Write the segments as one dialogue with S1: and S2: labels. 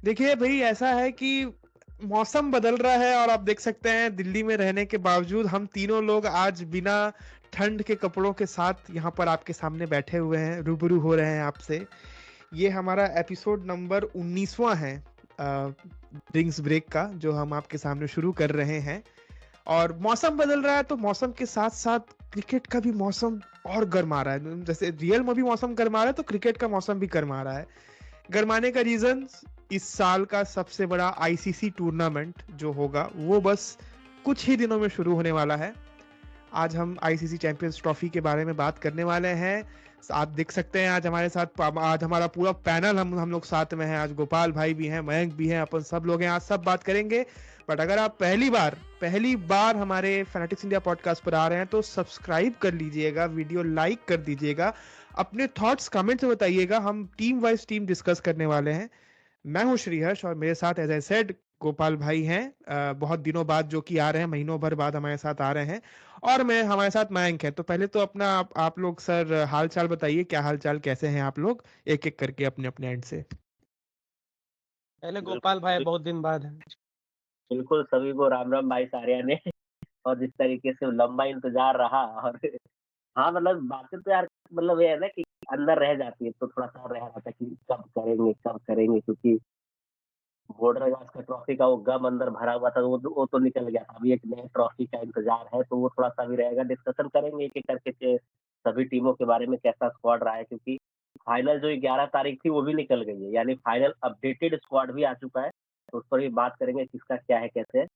S1: देखिए भाई, ऐसा है कि मौसम बदल रहा है और आप देख सकते हैं दिल्ली में रहने के बावजूद हम तीनों लोग आज बिना ठंड के कपड़ों के साथ यहाँ पर आपके सामने बैठे हुए हैं, रूबरू हो रहे हैं आपसे। ये हमारा एपिसोड नंबर 19वां है ड्रिंक्स ब्रेक का, जो हम आपके सामने शुरू कर रहे हैं। और मौसम बदल रहा है तो मौसम के साथ साथ क्रिकेट का भी मौसम और गर्मा रहा है। जैसे रियल में भी मौसम गर्मा रहा है तो क्रिकेट का मौसम भी गर्मा रहा है। गरमाने का रीजन, इस साल का सबसे बड़ा आईसीसी टूर्नामेंट जो होगा वो बस कुछ ही दिनों में शुरू होने वाला है। आज हम आईसीसी चैंपियंस ट्रॉफी के बारे में बात करने वाले हैं। आप देख सकते हैं आज हमारे साथ, आज हमारा पूरा पैनल हम लोग साथ में हैं। आज गोपाल भाई भी हैं, मयंक भी हैं, अपन सब लोग हैं, आज सब बात करेंगे। बट अगर आप पहली बार हमारे फैनेटिक्स इंडिया पॉडकास्ट पर आ रहे हैं तो सब्सक्राइब कर लीजिएगा, वीडियो लाइक कर दीजिएगा, अपने थॉट्स कमेंट में बताइएगा। हम टीम वाइज टीम डिस्कस करने वाले हैं। मैं हूं श्रीहर्ष और मेरे साथ एज आई सेड गोपाल भाई हैं। बहुत दिनों बाद जो कि आ रहे हैं, महीनों भर बाद हमारे साथ आ रहे हैं। और मैं, हमारे साथ मयंक है। तो पहले तो अपना आप लोग सर हाल चाल बताइए, क्या हाल चाल, कैसे हैं आप लोग, एक एक करके अपने अपने एंड से।
S2: पहले
S3: बिल्कुल
S2: गोपाल भाई बहुत दिन बाद है।
S3: बिल्कुल सभी को राम राम भाई सारिया ने। और जिस तरीके से लंबा इंतजार रहा और हाँ मतलब बातें तो यार मतलब ये है ना कि अंदर रह जाती है, तो थोड़ा सा रह रहा था कि कब करेंगे, क्योंकि बॉर्डर गावस्कर ट्रॉफी का वो गम अंदर भरा हुआ था, वो तो निकल गया था। अभी एक नए ट्रॉफी का इंतजार है, तो वो थोड़ा सा भी रहेगा। डिस्कशन करेंगे एक एक करके के सभी टीमों के बारे में, कैसा स्क्वाड रहा है, क्योंकि फाइनल जो 11 तारीख थी वो भी निकल गई है, यानी फाइनल अपडेटेड स्क्वाड भी आ चुका है। तो उस पर भी बात करेंगे किसका क्या है, कैसे है।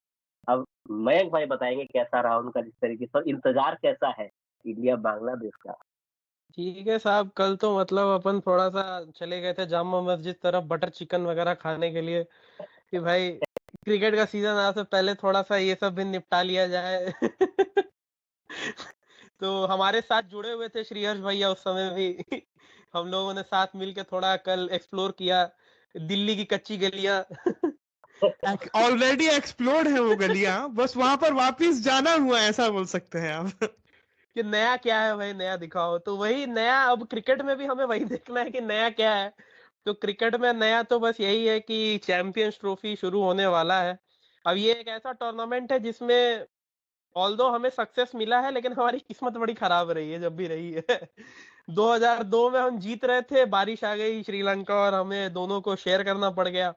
S3: अब मयंक भाई बताएंगे कैसा रहा उनका, जिस तरीके से इंतजार कैसा है इंडिया बांग्लादेश का।
S2: ठीक है साहब, कल तो मतलब अपन थोड़ा सा चले गए थे जामा मस्जिद तरफ बटर चिकन वगैरह खाने के लिए कि भाई क्रिकेट का सीजन आने से पहले थोड़ा सा ये सब भी निपटा लिया जाए। तो हमारे साथ जुड़े हुए थे श्रीहर्ष भैया उस समय भी। हम लोगों ने साथ मिलके थोड़ा कल एक्सप्लोर किया दिल्ली की कच्ची गलियां।
S1: ऑलरेडी एक्सप्लोर्ड है वो गलियां, बस वहां पर वापस जाना हुआ है, ऐसा बोल सकते हैं आप।
S2: कि नया क्या है भाई, नया दिखाओ। तो वही नया, अब क्रिकेट में भी हमें वही देखना है कि नया क्या है। तो क्रिकेट में नया तो बस यही है कि चैंपियंस ट्रॉफी शुरू होने वाला है। अब ये एक ऐसा टूर्नामेंट है जिसमें ऑल्दो हमें सक्सेस मिला है, लेकिन हमारी किस्मत बड़ी खराब रही है, जब भी रही है। 2002 में हम जीत रहे थे, बारिश आ गई श्रीलंका और हमें दोनों को शेयर करना पड़ गया।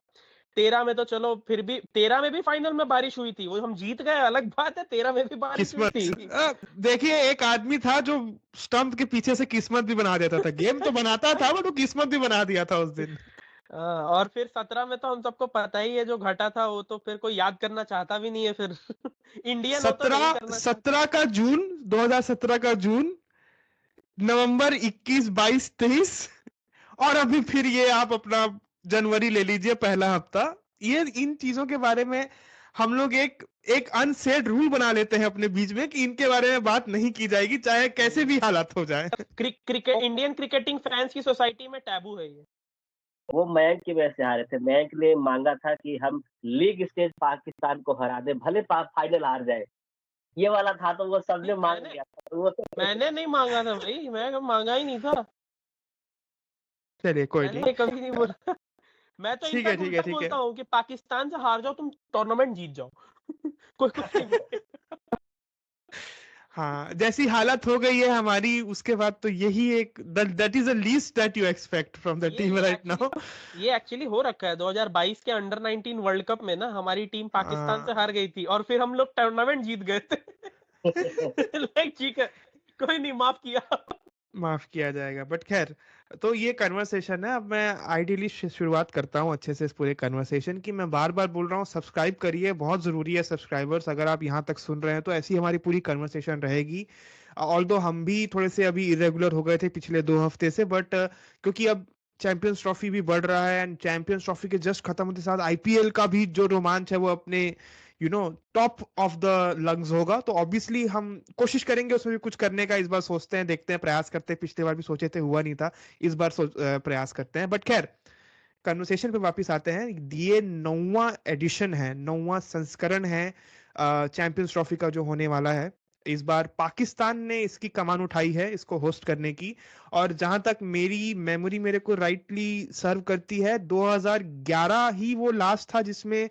S2: 13 में तो चलो फिर भी, 13 में भी फाइनल में बारिश हुई थी, वो हम जीत गए अलग बात है, 13 में भी बारिश हुई
S1: किस्मत,
S2: थी।
S1: देखिए एक आदमी था जो स्टंप के पीछे से किस्मत भी बना देता था। गेम तो बनाता था बट वो किस्मत भी बना दिया था उस दिन।
S2: और फिर 17 में तो हम सबको पता ही है जो घटा था, वो तो फिर कोई याद करना चाहता भी नहीं है फिर। इंडियन हो तो नहीं
S1: सत्रह
S2: करना चाहता।
S1: 17 का जून, 2017 का जून, नवंबर 21, 22, 23, और अभी फिर ये आप अपना जनवरी ले लीजिए, पहला हफ्ता। ये इन चीजों के बारे में हम लोग एक एक अनसेड रूल बना लेते हैं अपने बीच में कि इनके बारे में बात नहीं की जाएगी, चाहे कैसे भी हालात हो जाए।
S2: क्रिकेट, इंडियन क्रिकेटिंग फैंस की सोसाइटी में टैबू है ये।
S3: वो मयंक की वजह से हारे थे। मयंक ने मांगा था कि हम लीग स्टेज पाकिस्तान को हरा दे, भले फाइनल हार जाए। ये वाला था, तो वो सबने
S2: नहीं,
S3: मांग
S2: मैंने
S3: लिया था वो।
S2: मैंने नहीं मांगा था भाई, मैं मांगा ही नहीं था।
S1: चलिए कोई नहीं।
S2: मैंने कभी नहीं बोला। मैं तो
S1: ठीक है
S2: इनफैक्ट
S1: ठीक है
S2: उल्टा
S1: ठीक है।
S2: बोलता हूँ कि पाकिस्तान से हार जाओ, तुम टूर्नामेंट जीत जाओ। कोई कुछ नहीं बोलेगा।
S1: हाँ, जैसी हालत हो गई है हमारी, उसके बाद तो यही एक, that is the least that you expect from the team right now.
S2: ये एक्चुअली हो रखा है। 2022 के अंडर 19 वर्ल्ड कप में ना हमारी टीम पाकिस्तान से हार गई थी और फिर हम लोग टूर्नामेंट जीत गए थे। लाइक ठीक है, कोई नहीं, माफ किया।
S1: माफ किया जाएगा, बट खैर। तो ये कन्वर्सेशन है। अब मैं आइडियली शुरुआत करता हूँ अच्छे से इस पूरे कन्वर्सेशन की। मैं बार बार बोल रहा हूँ, सब्सक्राइब करिए, बहुत जरूरी है सब्सक्राइबर्स। अगर आप यहाँ तक सुन रहे हैं तो ऐसी हमारी पूरी कन्वर्सेशन रहेगी। ऑल्दो हम भी थोड़े से अभी इरेगुलर हो गए थे पिछले 2 हफ्ते से, बट क्योंकि अब चैंपियंस ट्रॉफी भी बढ़ रहा है एंड चैंपियंस ट्रॉफी के जस्ट खत्म होते साथ आईपीएल का भी जो रोमांच है वो अपने टॉप ऑफ द लंग्स होगा। तो ऑब्वियसली हम कोशिश करेंगे उसमें भी कुछ करने का। इस बार सोचते हैं, देखते हैं, प्रयास करते हैं। पिछले बार भी सोचे थे, हुआ नहीं था। इस बार प्रयास करते हैं। बट खैर, कन्वर्सेशन पे वापस आते हैं। ये 9वां एडिशन है, 9वां संस्करण है चैंपियंस ट्रॉफी का जो होने वाला है। इस बार पाकिस्तान ने इसकी कमान उठाई है इसको होस्ट करने की। और जहां तक मेरी मेमोरी मेरे को राइटली सर्व करती है, 2011 ही वो लास्ट था जिसमें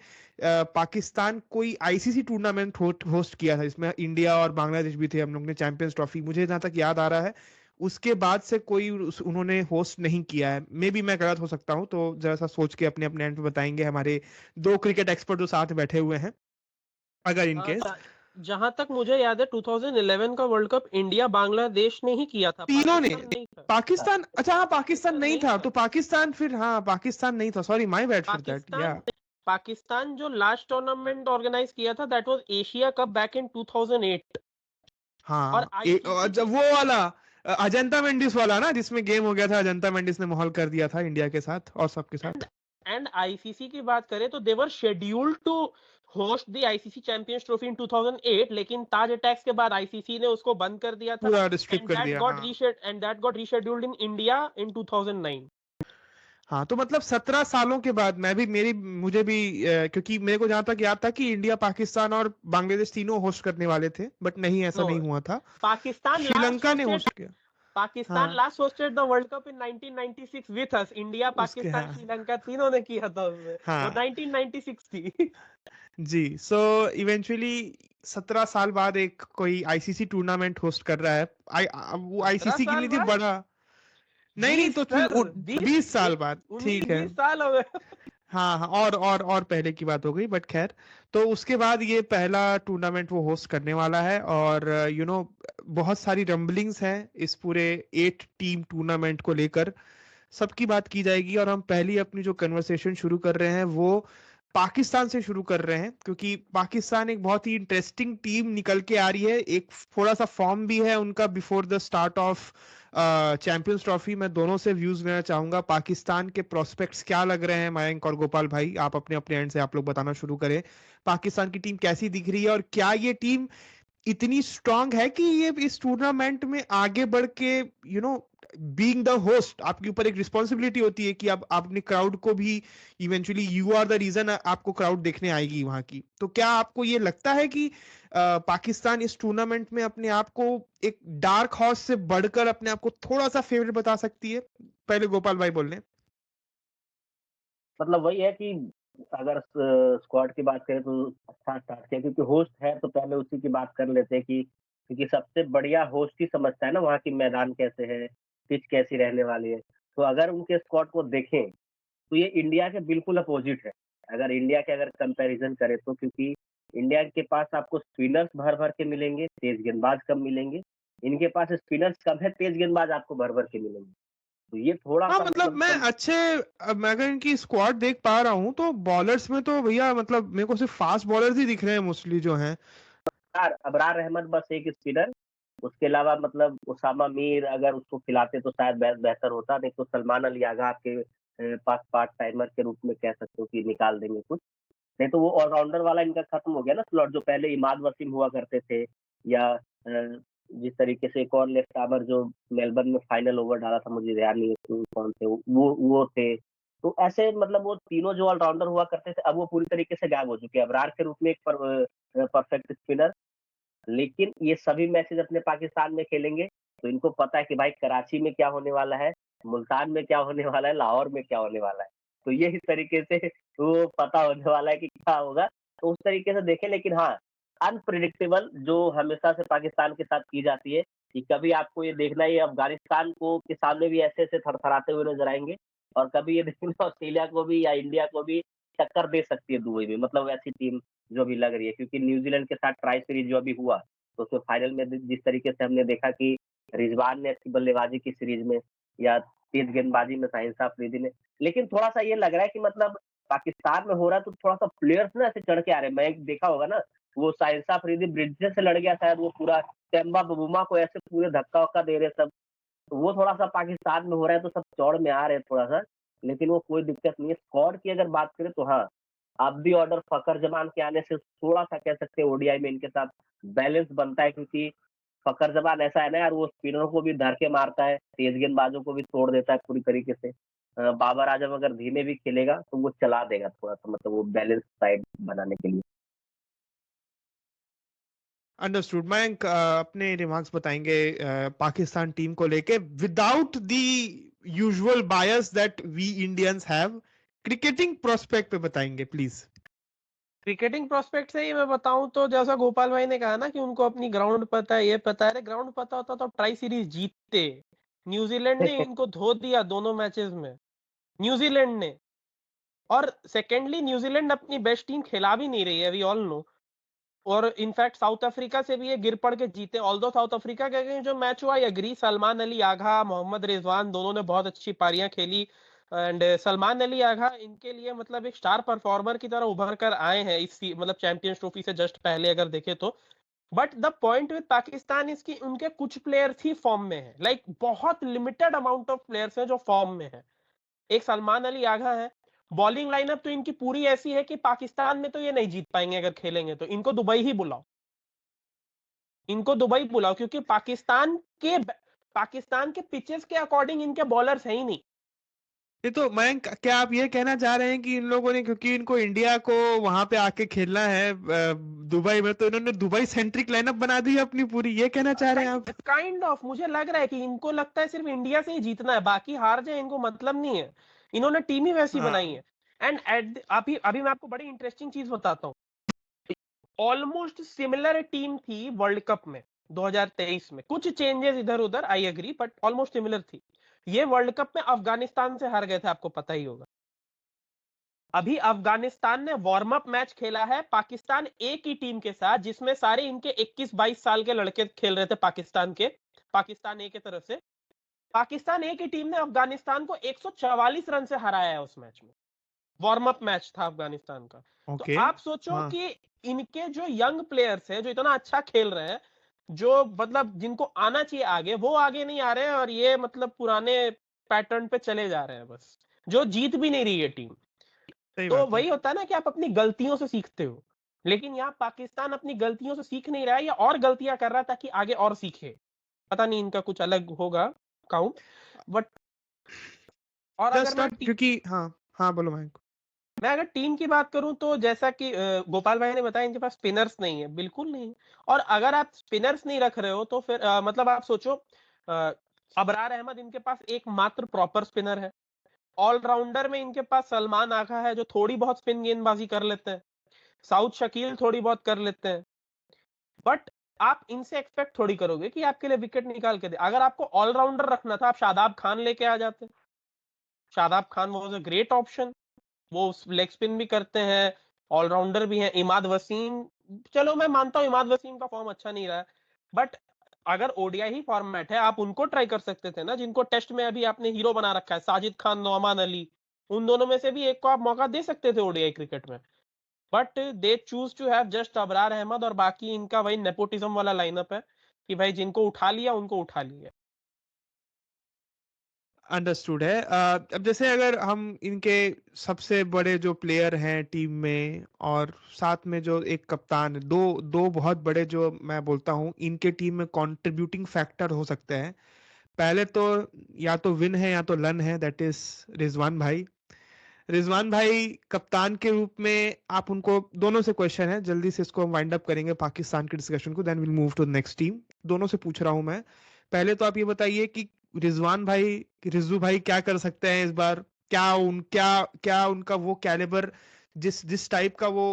S1: पाकिस्तान कोई आईसीसी टूर्नामेंट होस्ट किया था, जिसमें इंडिया और बांग्लादेश भी थे। हम लोग ने चैंपियंस ट्रॉफी, मुझे जहां तक याद आ रहा है उसके बाद से कोई उन्होंने होस्ट नहीं किया है। मे बी मैं गलत हो सकता हूँ, तो जरा सा सोच के अपने अपने एंड पे बताएंगे हमारे दो क्रिकेट एक्सपर्ट जो साथ में बैठे हुए हैं, अगर इन केस।
S2: जहां तक मुझे याद है 2011 का वर्ल्ड कप इंडिया बांग्लादेश ने ही किया था,
S1: तीनों ने।
S2: पाकिस्तान नहीं था।
S1: पाकिस्तान, अच्छा हाँ पाकिस्तान नहीं
S2: नहीं
S1: था,
S2: था।
S1: तो पाकिस्तान फिर, हाँ पाकिस्तान नहीं था, sorry my bad for that या।
S2: पाकिस्तान पाकिस्तान जो लास्ट टूर्नामेंट ऑर्गेनाइज किया था that was Asia cup back in 2008। और
S1: हाँ
S2: आईसीसी
S1: जब वो वाला अजंता मेंडिस वाला ना, जिसमें गेम हो गया था, अजंता मेंडिस ने माहौल कर दिया था इंडिया के साथ और सबके साथ।
S2: एंड आईसीसी की बात करें तो they were scheduled to host the ICC champions trophy in 2008, लेकिन ताज अटैक्स के बाद आईसीसी ने उसको बंद कर दिया था।
S1: पूरा रिस्ट्रिक्ट
S2: एंड
S1: कर
S2: दैट
S1: दिया,
S2: गॉट
S1: हाँ।
S2: Rescheduled in India in 2009।
S1: हाँ तो मतलब 17 सालों के बाद मैं भी, मुझे भी क्योंकि मेरे को जहां तक याद था कि इंडिया पाकिस्तान और बांग्लादेश तीनों होस्ट करने वाले थे, बट नहीं, ऐसा
S2: नो,
S1: नहीं हुआ था।
S2: पाकिस्तान लास्ट
S1: श्रीलंका ने
S2: होस्टेड
S1: होस्ट किया।
S2: पाकिस्तान
S1: हाँ
S2: last hosted the world cup in 1996 with us. India,
S1: उसके,
S2: पाकिस्तान,
S1: हाँ
S2: श्रीलंका तीनों ने किया था उसमें। वो
S1: हाँ
S2: 1996 थी।
S1: जी। सो इवेंचुअली 17 साल बाद एक कोई आईसीसी टूर्नामेंट होस्ट कर रहा है। वो
S2: 17
S1: आईसीसी के
S2: साल
S1: लिए थी
S2: बाद?
S1: बड़ा। नहीं नहीं,
S2: 20
S1: तो फिर
S2: सर, 20,
S1: 20 साल बाद, ठीक है।
S2: 19-20 साल हो गए।
S1: हाँ हाँ, और पहले की बात हो गई, बट खैर। तो उसके बाद ये पहला टूर्नामेंट वो होस्ट करने वाला है, और बहुत सारी रंबलिंग्स हैं इस पूरे 8 टीम टूर्नामेंट को लेकर। सबकी बात की जाएगी, और हम पहली अपनी जो कन्वर्सेशन शुरू कर रहे हैं वो पाकिस्तान से शुरू कर रहे हैं, क्योंकि पाकिस्तान एक बहुत ही इंटरेस्टिंग टीम निकल के आ रही है। एक थोड़ा सा फॉर्म भी है उनका before the start of champions trophy. मैं दोनों से व्यूज लेना चाहूंगा, पाकिस्तान के प्रोस्पेक्ट्स क्या लग रहे हैं। मयंक और गोपाल भाई, आप अपने अपने एंड से आप लोग बताना शुरू करें। पाकिस्तान की टीम कैसी दिख रही है, और क्या ये टीम इतनी स्ट्रांग है कि ये इस टूर्नामेंट में आगे बढ़ के, बीइंग द होस्ट, आपके ऊपर एक रिस्पॉन्सिबिलिटी होती है कि आप अपने क्राउड को भी, eventually you are the reason आपको क्राउड देखने आएगी वहां की। तो क्या आपको ये लगता है कि पाकिस्तान इस टूर्नामेंट में अपने आप को एक डार्क हॉर्स से बढ़कर अपने आप को थोड़ा सा फेवरेट बता सकती है? पहले गोपाल भाई बोल रहे हैं।
S3: मतलब वही है कि अगर स्क्वाड की बात करें तो अच्छा स्टार्ट किया, क्योंकि होस्ट है तो पहले उसी की बात कर लेते हैं कि क्योंकि सबसे बढ़िया होस्ट ही समझता है ना वहाँ की मैदान कैसे है, पिच कैसी रहने वाली है। तो अगर उनके स्क्वाड को देखें तो ये इंडिया के बिल्कुल अपोजिट है। अगर इंडिया के अगर कंपैरिजन करें तो, क्योंकि इंडिया के पास आपको स्पिनर्स भर-भर के मिलेंगे, तेज गेंदबाज कम मिलेंगे। इनके पास स्पिनर्स कम है, तेज गेंदबाज आपको भर-भर के मिलेंगे। तो ये
S1: हाँ
S3: थोड़ा-सा
S1: मतलब
S3: मतलब
S1: मैं मैं अगर इनकी स्क्वाड देख पा रहा हूँ, तो बॉलर्स में तो भैया मतलब मेरे को सिर्फ फास्ट बॉलर्स ही दिख रहे हैं मोस्टली जो हैं।
S3: अबरार अहमद बस एक स्पिनर, उसके अलावा मतलब उसामा मीर अगर उसको खिलाते तो शायद बेहतर होता, नहीं तो सलमान अली आगा आपके पास पार्ट टाइमर के रूप में कह सकते हो कि निकाल देंगे कुछ। नहीं तो वो ऑलराउंडर वाला इनका खत्म हो गया ना स्लॉट, जो पहले इमाद वसीम हुआ करते थे, या जिस तरीके से एक और लेफ्ट आर्मर जो मेलबर्न में फाइनल ओवर डाला था, मुझे ध्यान नहीं है कौन थे वो थे। तो ऐसे मतलब वो तीनों जो ऑलराउंडर हुआ करते थे, अब वो पूरी तरीके से गायब हो चुके हैं। अबरार के रूप में एक परफेक्ट स्पिनर, लेकिन ये सभी मैचेस अपने पाकिस्तान में खेलेंगे, तो इनको पता है कि भाई कराची में क्या होने वाला है, मुल्तान में क्या होने वाला है, लाहौर में क्या होने वाला है। तो ये इस तरीके से वो पता होने वाला है कि क्या होगा, तो उस तरीके से देखें। लेकिन हाँ, अनप्रिडिक्टेबल जो हमेशा से पाकिस्तान के साथ की जाती है, कि कभी आपको ये देखना है ये अफ़गानिस्तान को के सामने भी ऐसे-ऐसे थरथराते हुए नज़र आएँगे, और कभी ये देखना ऑस्ट्रेलिया को भी या इंडिया को भी टक्कर दे सकती है दुबई में। मतलब ऐसी टीम जो अभी लग रही है, क्योंकि न्यूज़ीलैंड के साथ ट्राई सीरीज़ जो अभी हुआ, तो उसमें फाइनल में जिस तरीके से हमने देखा कि रिजवान ने अच्छी बल्लेबाज़ी की सीरीज़ में, या तेज़ गेंदबाज़ी में शाहिन अफरीदी ने। लेकिन थोड़ा-सा ये लग रहा है कि मतलब पाकिस्तान में हो रहा है तो थोड़ा-सा प्लेयर्स ना ऐसे चढ़ के आ रहे हैं। मैं देखा होगा ना, वो शाहिन अफरीदी ब्रिड्जेस से लड़ गया शायद, वो पूरा टेम्बा बबूमा को ऐसे पूरे धक्का-वक्का दे रहे सब। तो वो थोड़ा-सा पाकिस्तान में हो रहा है तो सब चौड़ में आ रहे हैं थोड़ा-सा, लेकिन वो कोई दिक्कत नहीं है। स्क्वाड की अगर बात करें तो हाँ, अब्दी ऑर्डर फ़खर जमान के आने से थोड़ा-सा कह सकते हैं ओडीआई में इनके साथ बैलेंस बनता है, क्योंकि फ़खर जमान ऐसा है ना यार, वो स्पिनरों को भी धर के मारता है, तेज़ गेंदबाजों को भी तोड़ देता है पूरी तरीके से। बाबर आजम अगर धीमे भी खेलेगा तो वो चला देगा थोड़ा-सा, मतलब वो बैलेंस साइड बनाने के लिए।
S1: अंडरस्टूड। मयंक अपने रिमार्क्स बताएंगे पाकिस्तान टीम को लेके without the usual bias that we Indians have, cricketing prospect पे बताएंगे प्लीज।
S2: क्रिकेटिंग प्रोस्पेक्ट से ही मैं बताऊं तो जैसा गोपाल भाई ने कहा ना कि उनको अपनी ग्राउंड पता है, ये पता है, ग्राउंड पता होता तो ट्राई सीरीज जीतते। न्यूजीलैंड ने इनको धो दिया दोनों मैचेस में, न्यूजीलैंड ने। और सेकेंडली न्यूजीलैंड अपनी बेस्ट टीम खिला भी नहीं रही है, वी ऑल नो। और इनफैक्ट साउथ अफ्रीका से भी ये गिर पड़ के जीते। ऑल्दो साउथ अफ्रीका के अगेंस्ट जो मैच हुआ, आई एग्री, सलमान अली आगा, मोहम्मद रिजवान दोनों ने बहुत अच्छी पारियां खेली। एंड सलमान अली आगा इनके लिए मतलब एक स्टार परफॉर्मर की तरह उभर कर आए हैं इस मतलब चैंपियंस ट्रॉफी से जस्ट पहले अगर देखे तो। But the point with Pakistan इसकी उनके कुछ प्लेयर्स ही फॉर्म में है, लाइक बहुत लिमिटेड अमाउंट ऑफ प्लेयर्स हैं जो फॉर्म में है। एक सलमान अली आगा है। बॉलिंग लाइनअप तो इनकी पूरी ऐसी है कि पाकिस्तान में तो ये नहीं जीत पाएंगे, अगर खेलेंगे तो इनको दुबई ही बुलाओ, इनको दुबई बुलाओ, क्योंकि पाकिस्तान के पिचेस के अकॉर्डिंग इनके बॉलर्स है ही नहीं।
S1: ये तो मयंक, क्या आप ये कहना चाह रहे हैं कि इन लोगों ने, क्योंकि इनको इंडिया को वहां पे आके खेलना है दुबई में, तो इन्होंने दुबई सेंट्रिक लाइनअप बना दी है अपनी पूरी, ये कहना चाह रहे हैं आप?
S2: काइंड ऑफ मुझे लग रहा है कि इनको लगता है सिर्फ इंडिया से ही जीतना है, बाकी हार जाए इनको मतलब नहीं है। इन्होंने टीम ही वैसी बनाई है। एंड अभी अभी मैं आपको बड़ी इंटरेस्टिंग चीज बताता हूँ। ऑलमोस्ट सिमिलर टीम थी वर्ल्ड कप में 2023 में, कुछ चेंजेस इधर उधर, I agree, but almost similar थी। ये वर्ल्ड कप में अफगानिस्तान से हार गए थे, आपको पता ही होगा। अभी अफगानिस्तान ने वार्म अप मैच खेला है पाकिस्तान ए की टीम के साथ, जिसमें सारे इनके 21-22 साल के लड़के खेल रहे थे पाकिस्तान ए की तरफ से। पाकिस्तान ए की टीम ने अफगानिस्तान को 144 रन से हराया है उस मैच में। वार्म अप मैच था अफगानिस्तान का। तो आप सोचो कि इनके जो यंग प्लेयर्स हैं, जो इतना अच्छा खेल रहे हैं, जो मतलब जिनको आना चाहिए आगे, वो आगे नहीं आ रहे हैं, और ये मतलब पुराने पैटर्न पे चले जा रहे हैं बस, जो जीत भी नहीं रही है टीम। तो वही होता है ना कि आप अपनी गलतियों से सीखते हो, लेकिन यहाँ पाकिस्तान अपनी गलतियों से सीख नहीं रहा है, या और गलतियां कर रहा था कि आगे और सीखे। पता नहीं इनका कुछ अलग होगा काउंट, बट और अगर मैं
S1: क्योंकि हाँ बोलो मयंक।
S2: मैं अगर टीम की बात करूं तो जैसा कि गोपाल भाई ने बताया, इनके पास स्पिनर्स नहीं है, बिल्कुल नहीं। और अगर आप स्पिनर्स नहीं रख रहे हो तो फिर मतलब आप सोचो, अबरार अहमद इनके पास एकमात्र प्रॉपर स्पिनर है। ऑलराउंडर में इनके पास सलमान आगा है, जो थोड़ी बहुत स्पिन गेंदबाजी कर लेते हैं। साउथ शकील थोड़ी बहुत कर लेते हैं। बट आप इनसे एक्सपेक्ट थोड़ी करोगे कि आपके लिए विकेट निकाल के दे। अगर आपको ऑलराउंडर रखना था, आप शादाब खान लेके आ जाते। Shadab Khan was a great option, वो लेग स्पिन भी करते हैं, ऑलराउंडर भी हैं। इमाद वसीम, चलो मैं मानता हूं इमाद वसीम का फॉर्म अच्छा नहीं रहा है, बट अगर ओडीआई ही फॉर्मेट है, आप उनको ट्राई कर सकते थे ना, जिनको टेस्ट में अभी आपने हीरो बना रखा है, साजिद खान, नौमान अली। उन दोनों में से भी एक को आप मौका दे सकते थे ओडीआई क्रिकेट में। But they choose to have just Abrar Ahmed, और बाकी इनका वही नेपोटिज्म वाला लाइनअप है कि भाई जिनको उठा लिया उनको उठा लिया।
S1: अंडरस्टूड है। अब जैसे अगर हम इनके सबसे बड़े जो प्लेयर हैं टीम में, और साथ में जो एक कप्तान, दो दो बहुत बड़े जो मैं बोलता हूँ इनके टीम में कंट्रीब्यूटिंग फैक्टर हो सकते हैं। पहले तो या तो विन है या तो लन है, दैट इज रिजवान भाई। रिजवान भाई कप्तान के रूप में आप उनको, दोनों से क्वेश्चन है, जल्दी से इसको हम वाइंड अप करेंगे पाकिस्तान के डिस्कशन को, then will move to the next team. दोनों से पूछ रहा हूं मैं। पहले तो आप ये बताइए कि रिजवान भाई, रिजू भाई क्या कर सकते हैं इस बार? क्या उनका वो कैलिबर, जिस टाइप का वो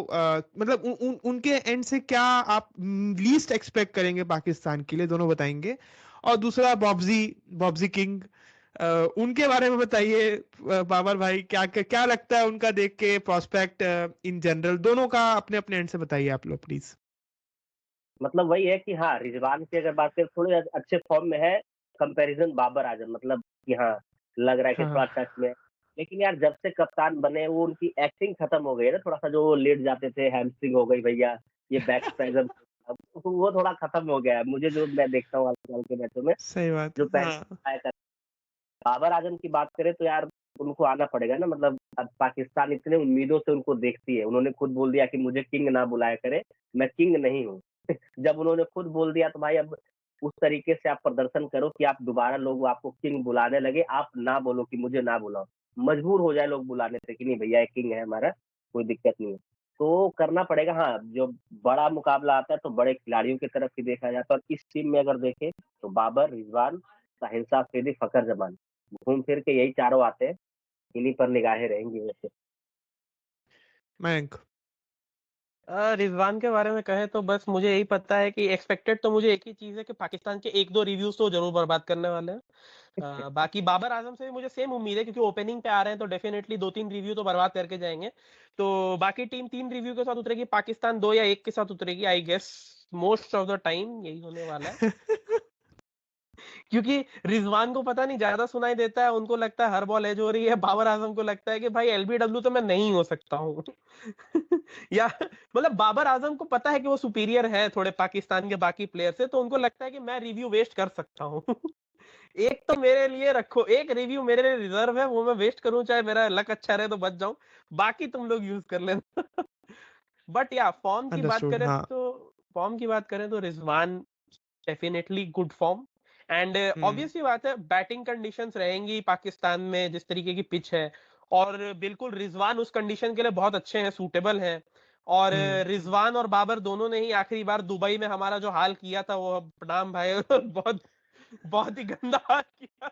S1: मतलब उनके एंड से क्या आप लीस्ट एक्सपेक्ट करेंगे पाकिस्तान के लिए, दोनों बताएंगे। और दूसरा बॉब्जी, बॉब्जी किंग, उनके बारे में बताइए बाबर भाई, क्या लगता है उनका देख के प्रोस्पेक्ट इन जनरल, दोनों का अपने अपने एंड से बताइए आप लोग प्लीज।
S3: मतलब वही है कि हाँ, रिजवान की अगर बात करें थोड़े अच्छे फॉर्म में है, कंपैरिजन बाबर आजम, मतलब कि हाँ, लग रहा है कि थोड़ा टच में। लेकिन यार जब से कप्तान बने वो उनकी एक्टिंग खत्म हो गई है ना, थोड़ा सा जो वो लेट जाते थे, हैमस्ट्रिंग हो गई भैया, ये बैक स्पैजम, वो थोड़ा खत्म हो गया है मुझे, जो मैं देखता हूँ आजकल के मैचों में।
S1: सही बात।
S3: जो पहले बाबर आजम की बात करें तो यार उनको आना पड़ेगा ना, मतलब अब पाकिस्तान इतने उम्मीदों से उनको देखती है, उन्होंने खुद बोल दिया कि मुझे किंग ना बुलाया करे, मैं किंग नहीं हूँ। जब उन्होंने खुद बोल दिया तो भाई अब उस तरीके से आप प्रदर्शन करो कि आप दोबारा लोग आपको किंग बुलाने लगे, आप ना बोलो कि मुझे ना बुलाओ, मजबूर हो जाए लोग बुलाने से कि नहीं भैया एक किंग है हमारा, कोई दिक्कत नहीं है। तो करना पड़ेगा। हाँ, जो बड़ा मुकाबला आता है तो बड़े खिलाड़ियों की तरफ ही देखा जाता है, और इस टीम में अगर देखें तो बाबर, रिजवान, साहिल अफरीदी, फखर जमान, घूम फिर के यही चारों आते हैं। इन्हीं पर निगाहें रहेंगी वैसे।
S1: मयंक।
S2: रिजवान के बारे में कहे तो बस मुझे यही पता है कि एक्सपेक्टेड तो मुझे एक ही चीज है कि पाकिस्तान के एक दो रिव्यूज तो जरूर बर्बाद करने वाले हैं। बाकी बाबर आजम से भी मुझे सेम उम्मीद है, क्योंकि ओपनिंग पे आ रहे हैं तो डेफिनेटली 2-3 रिव्यू तो बर्बाद करके जाएंगे। तो बाकी टीम 3 रिव्यू के साथ उतरेगी, पाकिस्तान 2 या 1 के साथ उतरेगी। I guess most of the time यही होने वाला है। क्योंकि रिजवान को पता नहीं ज्यादा सुनाई देता है, उनको लगता है हर बॉल एज हो रही है। बाबर आजम को लगता है कि भाई एलबीडब्ल्यू तो मैं नहीं हो सकता हूँ। या मतलब बाबर आजम को पता है कि वो सुपीरियर है थोड़े पाकिस्तान के बाकी प्लेयर से, तो उनको लगता है कि मैं रिव्यू वेस्ट कर सकता हूँ। एक तो मेरे लिए रखो, एक रिव्यू मेरे लिए रिजर्व है, वो मैं वेस्ट करूं, चाहे मेरा लक अच्छा रहे तो बच जाऊं, बाकी तुम लोग यूज कर लेना। बट या
S1: अंडरस्टूड, हाँ।
S2: फॉर्म की बात करें तो Rizwan definitely good form. And
S1: hmm.
S2: Obviously बात है, बैटिंग कंडीशंस रहेंगी पाकिस्तान में जिस तरीके की पिच है, और बिल्कुल रिजवान उस कंडीशन के लिए बहुत अच्छे हैं, सूटेबल हैं। और
S1: हम्म।
S2: रिजवान और बाबर दोनों ने ही आखिरी बार दुबई में हमारा जो हाल किया था, वो प्रणाम भाई। बहुत बहुत ही गंदा हाल किया।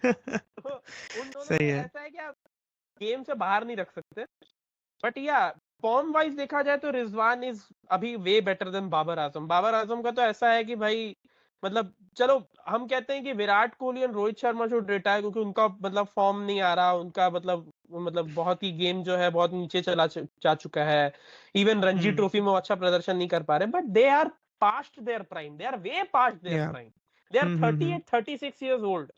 S2: तो उन दोनों
S1: सही
S2: में
S1: है।
S2: ऐसा है कि आप गेम से बाहर नहीं रख सकते। बट या फॉर्म वाइज देखा जाए तो रिजवान इज अभी way better than Babar Azam. Babar Azam का तो ऐसा है कि भाई मतलब चलो हम कहते हैं कि विराट कोहली और रोहित शर्मा शुड रिटायर, क्योंकि उनका मतलब फॉर्म नहीं आ रहा उनका, मतलब बहुत ही गेम जो है बहुत नीचे जा चुका है। इवन रणजी
S1: हम्म।
S2: ट्रॉफी में वो अच्छा प्रदर्शन नहीं कर पा रहे, but they are past their prime, they are way past their
S1: yeah.
S2: Prime. They are
S1: hmm.
S2: 38-36 years old.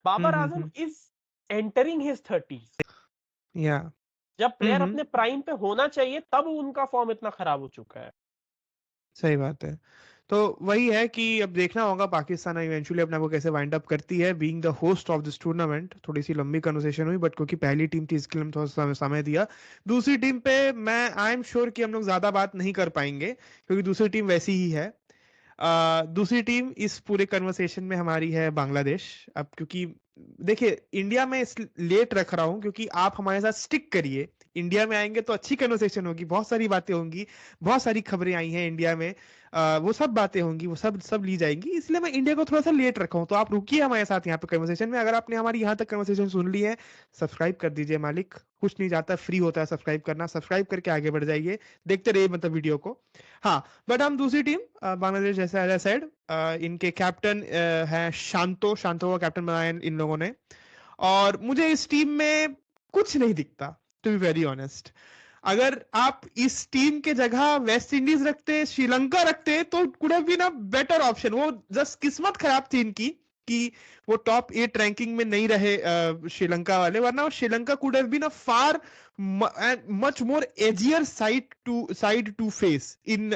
S2: Babar Azam
S1: hmm.
S2: Is entering his 30s।
S1: Yeah.
S2: जब प्लेयर
S1: हम्म।
S2: अपने प्राइम पे होना चाहिए तब उनका फॉर्म इतना खराब हो चुका है।
S1: सही बात है। तो वही है कि अब देखना होगा पाकिस्तान इवेंचुअली अपने आप को कैसे वाइंड अप करती है, being the host of this tournament. थोड़ी सी लंबी कन्वर्सेशन हुई, बट क्योंकि पहली टीम थी इसके लिए हम थोड़ा सा समय दिया। दूसरी टीम पे मैं आई एम श्योर कि हम लोग ज्यादा बात नहीं कर पाएंगे, क्योंकि दूसरी टीम वैसी ही है। दूसरी टीम इस पूरे कन्वर्सेशन में हमारी है बांग्लादेश। अब क्योंकि देखिए, इंडिया में इस लेट रख रहा हूं क्योंकि आप हमारे साथ स्टिक करिए। इंडिया में आएंगे तो अच्छी कन्वर्सेशन होगी, बहुत सारी बातें होंगी, बहुत सारी खबरें आई हैं इंडिया में। वो सब बातें होंगी, वो सब सब ली जाएंगी, इसलिए मैं इंडिया को थोड़ा सा लेट रखा हूं। तो आप रुकिए हमारे साथ यहाँ पे कन्वर्सेशन में। अगर आपने हमारी यहाँ तक कन्वर्सेशन सुन ली है, सब्सक्राइब कर दीजिए मालिक। कुछ नहीं जाता, फ्री होता है सब्सक्राइब करना। सब्सक्राइब करके आगे बढ़ जाइए, देखते रहिए मतलब वीडियो को। हाँ, बट हम दूसरी टीम बांग्लादेश, जैसे एज सेड, इनके कैप्टन है शांतो। शांतो को कैप्टन बनाया इन लोगों ने, और मुझे इस टीम में कुछ नहीं दिखता, टू बी वेरी ऑनेस्ट। अगर आप इस टीम के जगह वेस्ट इंडीज रखते, श्रीलंका रखते, तो could have been a better option. वो जस्ट किस्मत खराब थी इनकी कि वो टॉप 8 रैंकिंग में नहीं रहे श्रीलंका वाले, वरना Sri Lanka could have been a far much more edgier side to face in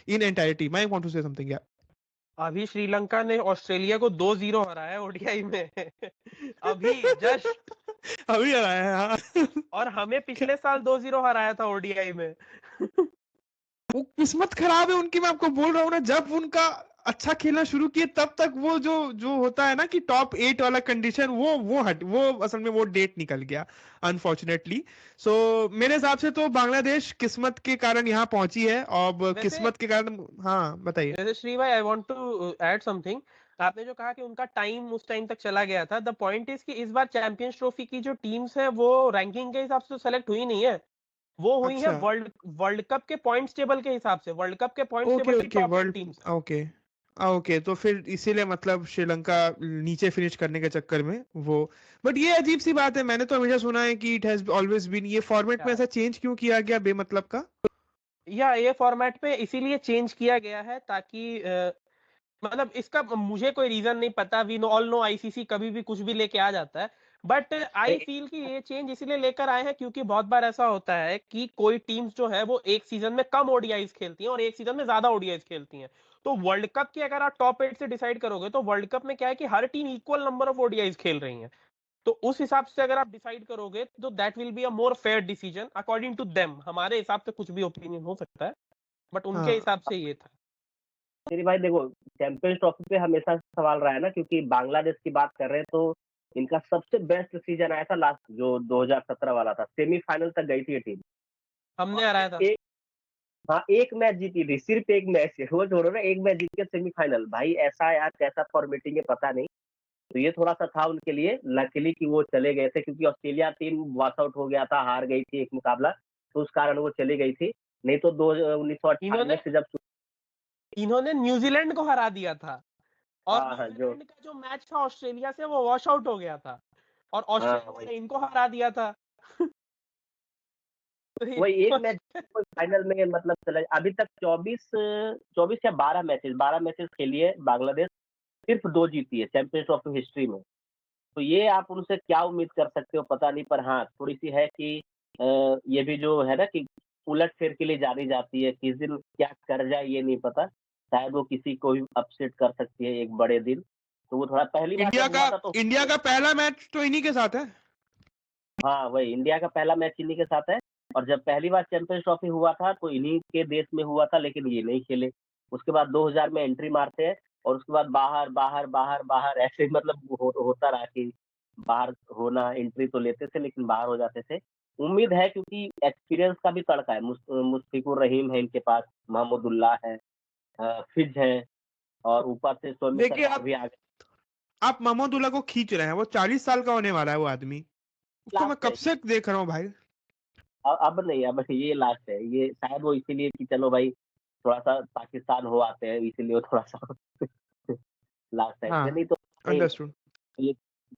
S1: entirety. I want to say something, yeah.
S2: अभी श्रीलंका ने ऑस्ट्रेलिया को 2-0 हराया ओडीआई में। अभी जस्ट।
S1: अभी आ रहा है, हाँ।
S2: और हमें पिछले साल 2-0 हराया था ओडीआई में।
S1: वो किस्मत खराब है उनकी, मैं आपको बोल रहा हूँ ना। जब उनका अच्छा खेलना शुरू किए तब तक वो जो जो होता है ना कि टॉप 8 वाला कंडीशन, वो असल में वो डेट निकल गया, अनफॉर्चुनेटली। सो मेरे हिसाब से तो बांग्लादेश किस्मत के कारण यहाँ पहुंची है, और
S2: वैसे
S1: किस्मत के कारण। हाँ, बताइए।
S2: वैसे श्री भाई, I want to add something. आपने जो कहा कि उनका टाइम उस टाइम तक चला गया था, द पॉइंट इज कि इस बार चैंपियंस ट्रॉफी की जो टीम्स है वो रैंकिंग के हिसाब से तो सेलेक्ट हुई नहीं है, वो हुई है
S1: अच्छा।
S2: वर्ल्ड वर्ल्ड कप के पॉइंट्स टेबल के हिसाब से, वर्ल्ड कप के पॉइंट्स
S1: ओके
S2: टेबल की
S1: okay,
S2: top 8
S1: world.
S2: Teams.
S1: Okay. Okay, तो फिर इसीलिए मतलब श्रीलंका नीचे फिनिश करने के चक्कर में वो। बट ये अजीब सी बात है, मैंने तो हमेशा सुना है कि इट हैज ऑलवेज बीन, ये फॉर्मेट में ऐसा चेंज क्यों किया गया बेमतलब का?
S2: या ये फॉर्मेट पे इसीलिए चेंज किया गया है ताकि मतलब इसका मुझे कोई रीजन नहीं पता। We know all know ICC कभी भी कुछ भी लेके आ जाता है, बट आई
S3: नहीं,
S2: फील कि ये चेंज इसलिए लेकर आए हैं क्योंकि बहुत बार ऐसा होता है कि कोई टीम्स जो है वो एक सीजन में कम ओडीआईज खेलती हैं और एक सीजन में ज्यादा ओडीआईज खेलती हैं। तो वर्ल्ड कप की अगर आप टॉप 8 से डिसाइड करोगे तो वर्ल्ड कप में क्या है कि हर team equal number of ODIs खेल रही है। तो उस हिसाब से अगर आप डिसाइड करोगे तो that will be a more fair decision according to them. हमारे हिसाब से कुछ भी ओपिनियन हो सकता है, बट उनके
S1: हाँ।
S2: हिसाब से ये था।
S3: मेरी भाई देखो, चैंपियंस ट्रॉफी पे हमेशा सवाल रहा है ना, क्योंकि बांग्लादेश की बात कर रहे हैं तो इनका सबसे बेस्ट सीजन आया था लास्ट, जो 2017 वाला था। सेमीफाइनल तक गई थी ये टीम।
S2: हमने
S3: और
S2: हराया था।
S3: एक हाँ, एक मैच जीती थी, सिर्फ एक मैच, वो छोड़ो ना, एक मैच जीत के सेमीफाइनल। भाई ऐसा यार कैसा फॉर्मेटिंग है पता नहीं। तो ये थोड़ा-सा था उनके लिए लकीली कि वो चले गए थे, क्योंकि ऑस्ट्रेलिया टीम वॉश आउट हो गया था, हार गई थी एक मुकाबला, तो उस कारण वो चली गई थी। नहीं तो 1998
S2: इन्होंने
S3: से जब
S2: इन्होंने न्यूजीलैंड को हरा दिया था और
S3: हाँ, हाँ, जो
S2: न्यूजीलैंड का जो मैच था ऑस्ट्रेलिया से वो वॉश आउट हो गया था और
S3: हाँ,
S2: ऑस्ट्रेलिया ने इनको हरा दिया था। तो ये
S3: वही एक मैच फाइनल में मतलब चला अभी तक 24 या 12 मैचेस खेली है बांग्लादेश, सिर्फ 2 जीती है चैंपियंस ट्रॉफी हिस्ट्री में। तो ये आप उनसे क्या उम्मीद कर सकते हो पता नहीं, पर हाँ, थोड़ी-सी है कि ये भी जो है ना कि उलट-फेर के लिए जानी जाती है, किस दिन क्या कर जाए ये नहीं पता। शायद वो किसी को भी अपसेट कर सकती है एक बड़े दिन। तो वो थोड़ा पहली बार
S1: इंडिया
S3: जब
S1: का
S3: हुआ था तो
S1: इंडिया का पहला मैच तो इन्हीं के साथ है।
S3: हाँ, वही इंडिया का पहला मैच इन्हीं के साथ है और जब पहली बार चैंपियंस ट्रॉफी हुआ था तो इन्हीं के देश में हुआ था, लेकिन ये नहीं खेले। उसके बाद 2000 में एंट्री मारते हैं और उसके बाद बाहर, बाहर, बाहर, बाहर ऐसे मतलब होता रहा कि बाहर होना, एंट्री तो लेते थे लेकिन बाहर हो जाते थे। उम्मीद है क्योंकि एक्सपीरियंस का भी तड़का है, मुश्फिकुर रहीम है इनके पास, महमूदुल्लाह है, फिज है और ऊपर से सौम्य
S1: देखिए
S3: सरकार भी आ गए।
S1: आप महमूदुल्लाह को खींच रहे हैं, वो 40 साल का होने वाला है वो आदमी। उसको मैं
S3: लास्ट है
S1: कब से देख रहा हूँ भाई।
S3: अब नहीं, अब ये लास्ट है। ये शायद वो इसीलिए कि चलो भाई थोड़ा-सा पाकिस्तान हो आते हैं, इसीलिए वो थोड़ा-सा लास्ट टाइम पे,
S1: हाँ,
S3: नहीं तो नहीं,
S1: अंडरस्टूड।
S3: ये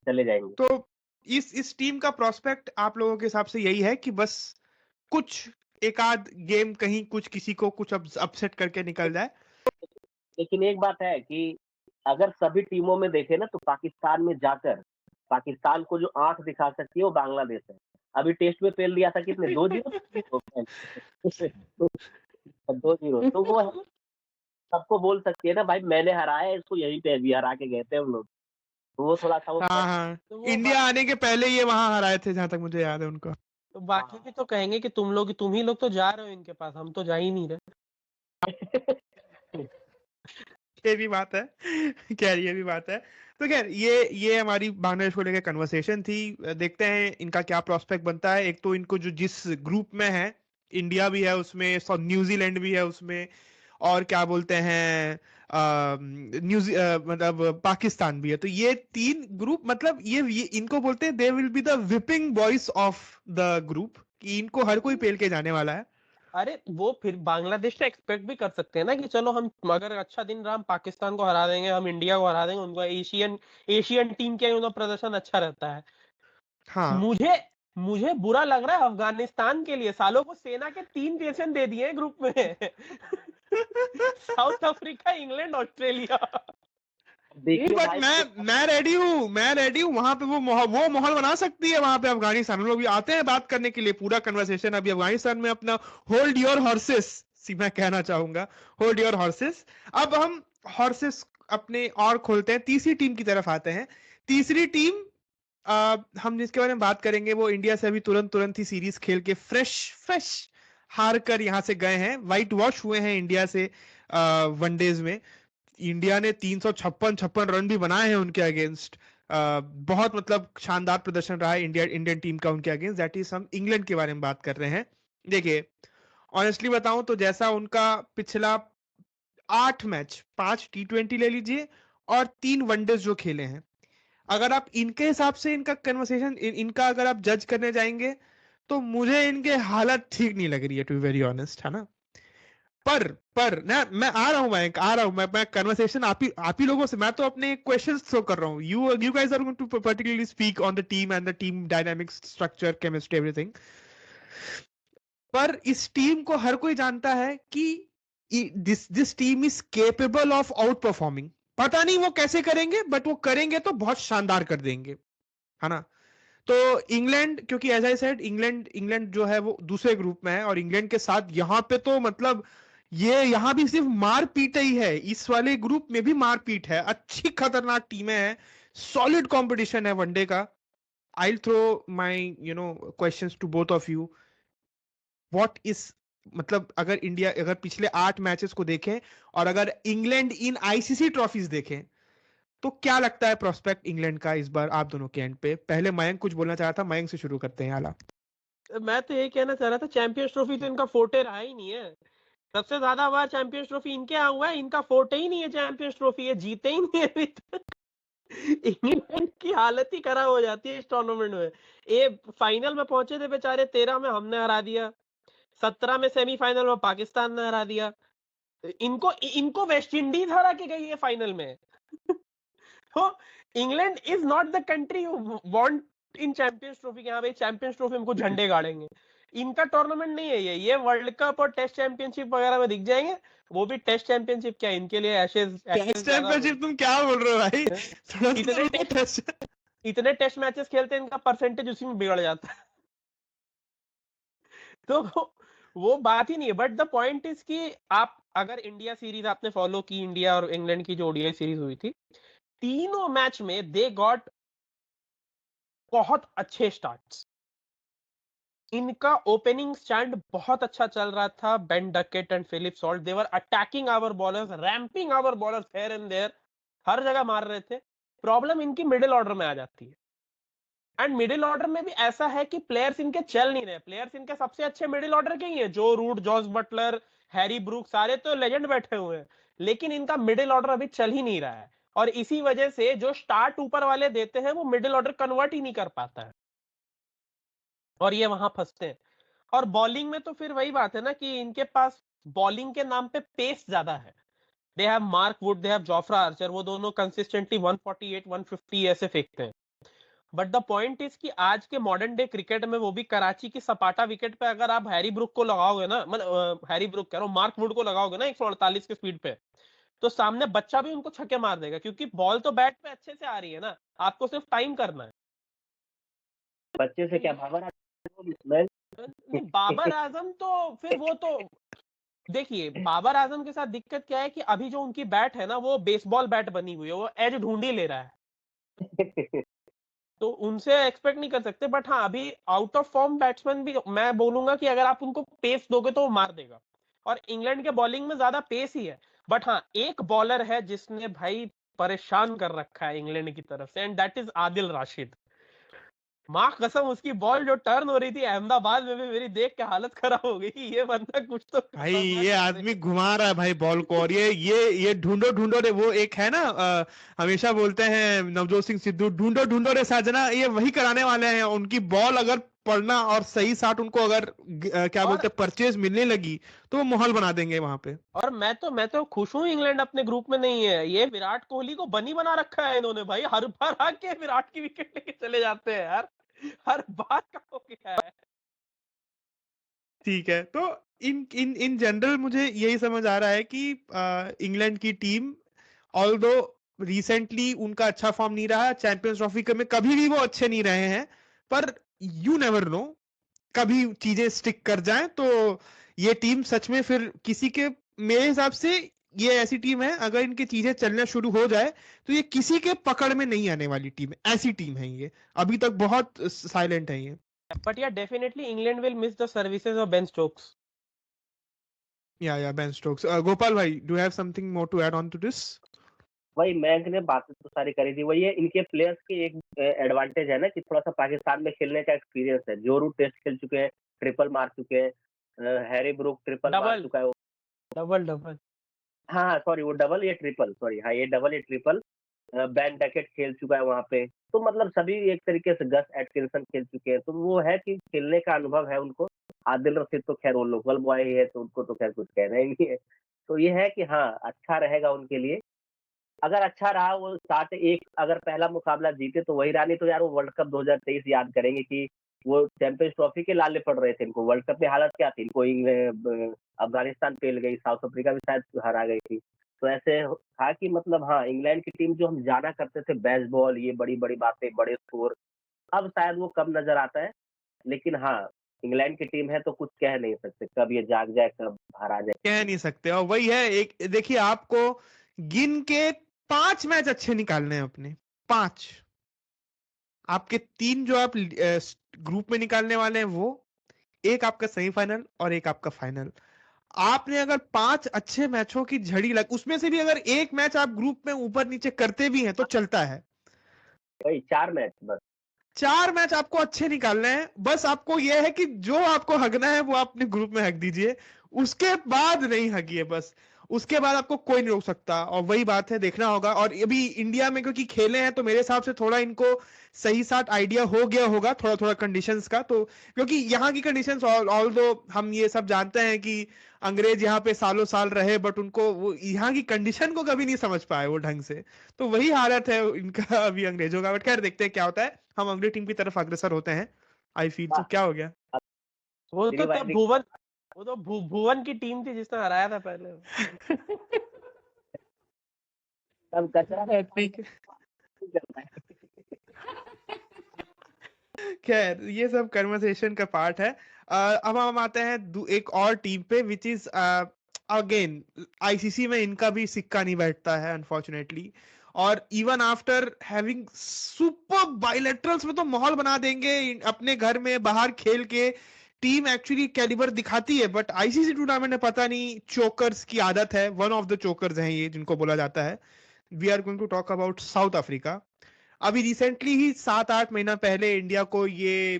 S3: चले जाएँगे।
S1: तो इस टीम का प्रोस्पेक्ट आप लोगों के हिसाब से यही है कि बस कुछ एक आध गेम कहीं कुछ किसी को कुछ अपसेट करके निकल जाए।
S3: लेकिन एक बात है कि अगर सभी टीमों में देखें ना तो पाकिस्तान में जाकर, पाकिस्तान को जो आँख दिखा सकती है वो बांग्लादेश है। अभी टेस्ट में पेल दिया था कितने 2-0 2-0 तो वो सबको बोल सकती है ना भाई मैंने हराया है इसको, यहीं पे अभी हरा के गए थे हम लोग। तो वो थोड़ा-सा वो
S1: हाँ हाँ,
S2: तो वो
S1: इंडिया आने के पहले ये वहां हराए थे जहां तक मुझे याद है उनको।
S2: तो बाकी
S3: हाँ।
S2: भी तो कहेंगे कि तुम ही लोग तो जा रहे हो इनके पास, हम तो जा ही नहीं रहे।
S1: ये भी बात है। खैर ये भी बात है। तो खैर ये हमारी बांग्लादेश को लेकर कन्वर्सेशन थी। देखते हैं इनका क्या प्रोस्पेक्ट बनता है। एक तो इनको जो जिस ग्रुप में है, इंडिया भी है उसमें, न्यूजीलैंड भी है उसमें, और क्या बोलते हैं मतलब पाकिस्तान भी है। तो ये तीन ग्रुप मतलब ये इनको बोलते हैं they will be the whipping boys of the group, कि इनको हर कोई पेल के जाने वाला है।
S2: अरे वो फिर बांग्लादेश से एक्सपेक्ट भी कर सकते हैं ना कि चलो हम अगर अच्छा दिन रहा हम पाकिस्तान को हरा देंगे, हम इंडिया को हरा देंगे, उनका एशियन एशियन टीम के उनका प्रदर्शन अच्छा रहता है।
S1: हाँ
S2: मुझे मुझे बुरा लग रहा है अफगानिस्तान के लिए, सालों को सेना के 3 नेशन दे दिए हैं ग्रुप में। South Africa, England, Australia.
S3: देखिए
S1: बट
S3: भाई
S1: मैं रेडी हूँ वहां पे वो माहौल बना सकती है वहां पे अफगानिस्तान। हम लोग भी आते हैं बात करने के लिए, पूरा कन्वर्सेशन अभी अफगानिस्तान में अपना होल्ड योर हॉर्सेस सी मैं कहना चाहूंगा, होल्ड योर हॉर्सेस। अब हम हॉर्सेस अपने और खोलते हैं, तीसरी टीम की तरफ आते हैं। तीसरी टीम हम जिसके बारे में बात करेंगे वो इंडिया से अभी तुरंत ही सीरीज खेल के फ्रेश हार कर यहाँ से गए हैं, व्हाइट वॉश हुए हैं इंडिया से वनडेज में। इंडिया ने 356 रन भी बनाए हैं उनके अगेंस्ट। बहुत मतलब शानदार प्रदर्शन रहा है इंडियन टीम का उनके अगेंस्ट। दैट इज हम इंग्लैंड के बारे में बात कर रहे हैं। देखिए ऑनेस्टली बताऊं तो जैसा उनका पिछला 8 मैच, 5 T20 ले लीजिए और 3 वनडेज जो खेले हैं, अगर आप इनके हिसाब से इनका कन्वर्सेशन इनका अगर आप जज करने जाएंगे तो मुझे इनके हालत ठीक नहीं लग रही है, टू बी वेरी ऑनेस्ट, है ना। पर ना मैं आ रहा हूँ, मैं कन्वर्सेशन आप ही लोगों से, मैं तो अपने क्वेश्चंस थ्रो कर रहा हूँ। You guys are going to particularly speak on the team and the team dynamics, structure, chemistry, everything. पर इस टीम को हर कोई जानता है कि this team is capable of outperforming. पता नहीं वो कैसे करेंगे, बट वो करेंगे तो बहुत शानदार कर देंगे, है ना। तो इंग्लैंड, क्योंकि एज आई सेड इंग्लैंड जो है वो दूसरे ग्रुप में है, और इंग्लैंड के साथ यहाँ पे तो मतलब ये यहाँ भी सिर्फ मारपीट ही है, इस वाले ग्रुप में भी मारपीट है, अच्छी खतरनाक टीमें हैं, सॉलिड कंपटीशन है वनडे का। I throw my questions to both of you. What is मतलब अगर इंडिया अगर पिछले 8 मैचेस को देखें और अगर इंग्लैंड इन आईसीसी ट्रॉफीज देखें, तो क्या लगता है प्रोस्पेक्ट इंग्लैंड का इस बार आप दोनों के एंड पे। पहले मयंक कुछ बोलना चाहा था, मयंक से शुरू करते हैं। आला
S2: मैं तो यही कहना चाह रहा था, चैंपियंस ट्रॉफी तो इनका फोर्टे रहा ही नहीं है। सबसे ज्यादा बार चैंपियंस ट्रॉफी इनके यहाँ हुआ है, इनका फोर्टे ही नहीं है चैंपियंस ट्रॉफी, ये जीते ही नहीं है अभी तक। इंग्लैंड की हालत ही खराब हो जाती है इस टूर्नामेंट में। ये फाइनल में पहुंचे थे बेचारे, 13 में हमने हरा दिया, 17 में सेमीफाइनल में पाकिस्तान ने हरा दिया, इनको इनको वेस्ट इंडीज हरा के गई है फाइनल में। तो England is not the country who want in champions trophy के, यहाँ भाई चैंपियंस ट्रॉफी हमको झंडे गाड़ेंगे। इनका टूर्नामेंट नहीं है ये वर्ल्ड कप और टेस्ट चैंपियनशिप वगैरह में दिख जाएंगे। वो भी टेस्ट चैंपियनशिप क्या, इनके लिए एशेज
S1: टेस्ट चैंपियनशिप तुम क्या बोल रहे हो भाई? थोड़ा
S2: इतने
S1: सा टेस्ट
S2: इतने टेस्ट मैचेस खेलते हैं, इनका परसेंटेज उसी में बिगड़ जाता है। तो वो बात ही नहीं है। बट द पॉइंट इज कि आप अगर इंडिया सीरीज आपने फॉलो की, इंडिया और इंग्लैंड की जो ओडीआई सीरीज हुई थी, तीनों मैच में दे गॉट बहुत अच्छे स्टार्ट्स। इनका ओपनिंग स्टैंड बहुत अच्छा चल रहा था। Ben Duckett and Philip Salt, they were attacking our bowlers, ramping our bowlers here and there, हर जगह मार रहे थे। प्रॉब्लम इनकी मिडिल ऑर्डर में आ जाती है, एंड मिडिल ऑर्डर में भी ऐसा है कि प्लेयर्स इनके चल नहीं रहे। प्लेयर्स इनके सबसे अच्छे मिडिल ऑर्डर के ही हैं, जो Root, Jos Buttler, Harry Brook, सारे तो लेजेंड बैठे हुए हैं, लेकिन इनका मिडिल ऑर्डर अभी चल ही नहीं रहा है। और इसी वजह से जो स्टार्ट ऊपर वाले देते हैं वो मिडिल ऑर्डर कन्वर्ट ही नहीं कर पाता है, और ये वहां फंसते हैं। और बॉलिंग में तो फिर वही बात है ना कि इनके पास बॉलिंग के नाम पे पेस ज्यादा है। They have Mark Wood, they have Jofra Archer, वो दोनों कंसिस्टेंटली 148 150 ऐसे फेंकते हैं। बट द पॉइंट इज कि आज के मॉडर्न डे क्रिकेट में, वो भी कराची की सपाटा विकेट पे, अगर आप हैरी ब्रूक को लगाओगे ना, मतलब हैरी ब्रूक कह रहा हूं, मार्क वुड को लगाओगे ना 148 के स्पीड पे, तो सामने बच्चा भी उनको छक्के मार देगा, क्योंकि बॉल तो बैट पे अच्छे से आ रही है ना, आपको सिर्फ टाइम करना है।
S3: बच्चे से क्या बाबर
S2: नहीं, बाबर आजम तो फिर वो तो देखिए, बाबर आजम के साथ दिक्कत क्या है कि अभी जो उनकी बैट है ना, वो बेसबॉल बैट बनी हुई है, वो एज ढूंढ ही ले रहा है, तो उनसे एक्सपेक्ट नहीं कर सकते। बट हाँ, अभी आउट ऑफ फॉर्म बैट्समैन भी मैं बोलूंगा कि अगर आप उनको पेस दोगे तो वो मार देगा, और इंग्लैंड के बॉलिंग में ज्यादा पेस ही है। बट हाँ, एक बॉलर है जिसने भाई परेशान कर रखा है इंग्लैंड की तरफ से, and that is Adil Rashid. माँ कसम, उसकी बॉल जो टर्न हो रही थी अहमदाबाद में भी, मेरी देख के हालत खराब हो गई। ये बंदा कुछ तो
S1: भाई,
S2: करना
S1: ये
S2: है
S1: आदमी घुमा रहा है भाई बॉल को, और ये ढूंढो ढूंढो रे, वो एक है ना, हमेशा बोलते हैं नवजोत सिंह सिद्धू, ढूंढो ढूंढो रे साजना, ये वही कराने वाले हैं। उनकी बॉल अगर पड़ना और सही साट उनको अगर क्या बोलते हैं परचेज मिलने लगी, तो वो माहौल बना देंगे वहां पे।
S2: और मैं तो खुश हूँ इंग्लैंड अपने ग्रुप में नहीं है। ये विराट कोहली को बनी बना रखा है इन्होंने भाई, हर बार आके विराट की विकेट लेके चले जाते हैं यार, हर बार का हो गया है।
S1: ठीक है, तो इन इन इन जनरल मुझे यही समझ आ रहा है कि इंग्लैंड की टीम, ऑल्दो रिसेंटली उनका अच्छा फॉर्म नहीं रहा, चैंपियंस ट्रॉफी में कभी भी वो अच्छे नहीं रहे हैं, पर यू नेवर नो, कभी चीजें स्टिक कर जाएं तो ये टीम सच में फिर किसी के, मेरे हिसाब से ये ऐसी टीम है, अगर इनकी चीजें चलना शुरू हो जाए तो ये किसी के पकड़ में नहीं आने वाली टीम है। ऐसी टीम है ये, अभी तक बहुत साइलेंट है ये।
S2: But yeah, definitely England will miss the services of Ben Stokes.
S1: या बेन स्टोक्स। गोपाल भाई, do have something more to add on to this?
S3: वही मैंक ने बातें तो सारी करी थी। वही है, इनके प्लेयर्स की एक एडवांटेज है ना कि थोड़ा सा पाकिस्तान में खेलने का एक्सपीरियंस है। जो रूट टेस्ट खेल चुके हैं, ट्रिपल मार चुके हैं, हैरी ब्रूक ट्रिपल मार
S2: डबल
S3: चुका है वो।
S2: डबल
S3: हाँ सॉरी, वो डबल ये ट्रिपल, सॉरी हाँ ये डबल ये ट्रिपल। बेन डकेट खेल चुका है वहाँ पे, तो मतलब सभी एक तरीके से, गस एटकिंसन खेल चुके हैं, तो वो है कि खेलने का अनुभव है उनको। आदिल रशीद तो खैर वो लोकल बॉय ही है, तो उनको तो खैर कुछ कहना ही नहीं है। तो ये है कि हाँ, अच्छा रहेगा उनके लिए अगर अच्छा रहा वो। 7-1 अगर पहला मुकाबला जीते तो वही रानी, तो यार वो वर्ल्ड कप 2023 याद करेंगे कि वो चैंपियंस ट्रॉफी के लाले पड़ रहे थे इनको। वर्ल्ड कप में हालत क्या थी, कोई अफगानिस्तान पेल गई, साउथ अफ्रीका भी शायद हरा गई थी। तो ऐसे था कि मतलब हाँ, इंग्लैंड की टीम जो हम जाना करते थे, बेसबॉल, ये बड़ी बड़ी बातें, बड़े स्कोर, अब शायद वो कम नजर आता है। लेकिन हाँ, इंग्लैंड की टीम है तो कुछ कह नहीं सकते, कब ये जाग जाए, कब हारा जाए,
S1: कह नहीं सकते। और वही है, एक देखिए, आपको गिन के 5 मैच अच्छे निकालने हैं अपने, 5। आपके 3 जो आप ग्रुप में निकालने वाले हैं वो, एक आपका सेमीफाइनल और एक आपका फाइनल। आपने अगर 5 अच्छे मैचों की झड़ी लग, उसमें से भी अगर एक मैच आप ग्रुप में ऊपर नीचे करते भी हैं तो चलता है।
S3: वही 4 मैच बस।
S1: 4 मैच आपको अच्छे निकालने हैं, बस आपको यह है कि जो आपको हगना है वो अपने ग्रुप में हक दीजिए, उसके बाद नहीं हगिए बस। उसके बाद आपको कोई नहीं रोक सकता, और वही बात है, देखना होगा। और अभी इंडिया में क्योंकि खेले हैं तो मेरे हिसाब से थोड़ा इनको सही साथ आइडिया हो गया होगा थोड़ा थोड़ा कंडीशंस का, तो क्योंकि यहाँ की कंडीशंस ऑल दो हम ये सब जानते हैं कि अंग्रेज यहाँ पे सालों साल रहे, बट उनको वो यहाँ की कंडीशन को कभी नहीं समझ पाए वो ढंग से। तो वही हालत है इनका अभी अंग्रेजों का, बट खैर देखते हैं क्या होता है। हम अगली टीम की तरफ अग्रसर होते हैं। आई फील तो क्या हो गया।
S2: वो तो
S3: श्री
S2: तब भुवन, वो तो भुवन की टीम थी जिसने हराया था पहले।
S3: सब कचरा
S1: ठीक है,
S3: करता है।
S1: खैर ये सब कन्वर्सेशन का पार्ट है। अब हम आते हैं एक और टीम पे, विच इज अगेन आईसीसी में इनका भी सिक्का नहीं बैठता है अनफॉर्चुनेटली। और even after having super bilaterals में तो माहौल बना देंगे अपने घर में बाहर खेल के, टीम एक्चुअली कैलिबर दिखाती है, बट आईसीसी टूर्नामेंट में पता नहीं चोकर्स की आदत है। वन ऑफ द चोकर्स हैं ये जिनको बोला जाता है। We are going to talk about South Africa. अभी रिसेंटली ही 7-8 महीना पहले इंडिया को ये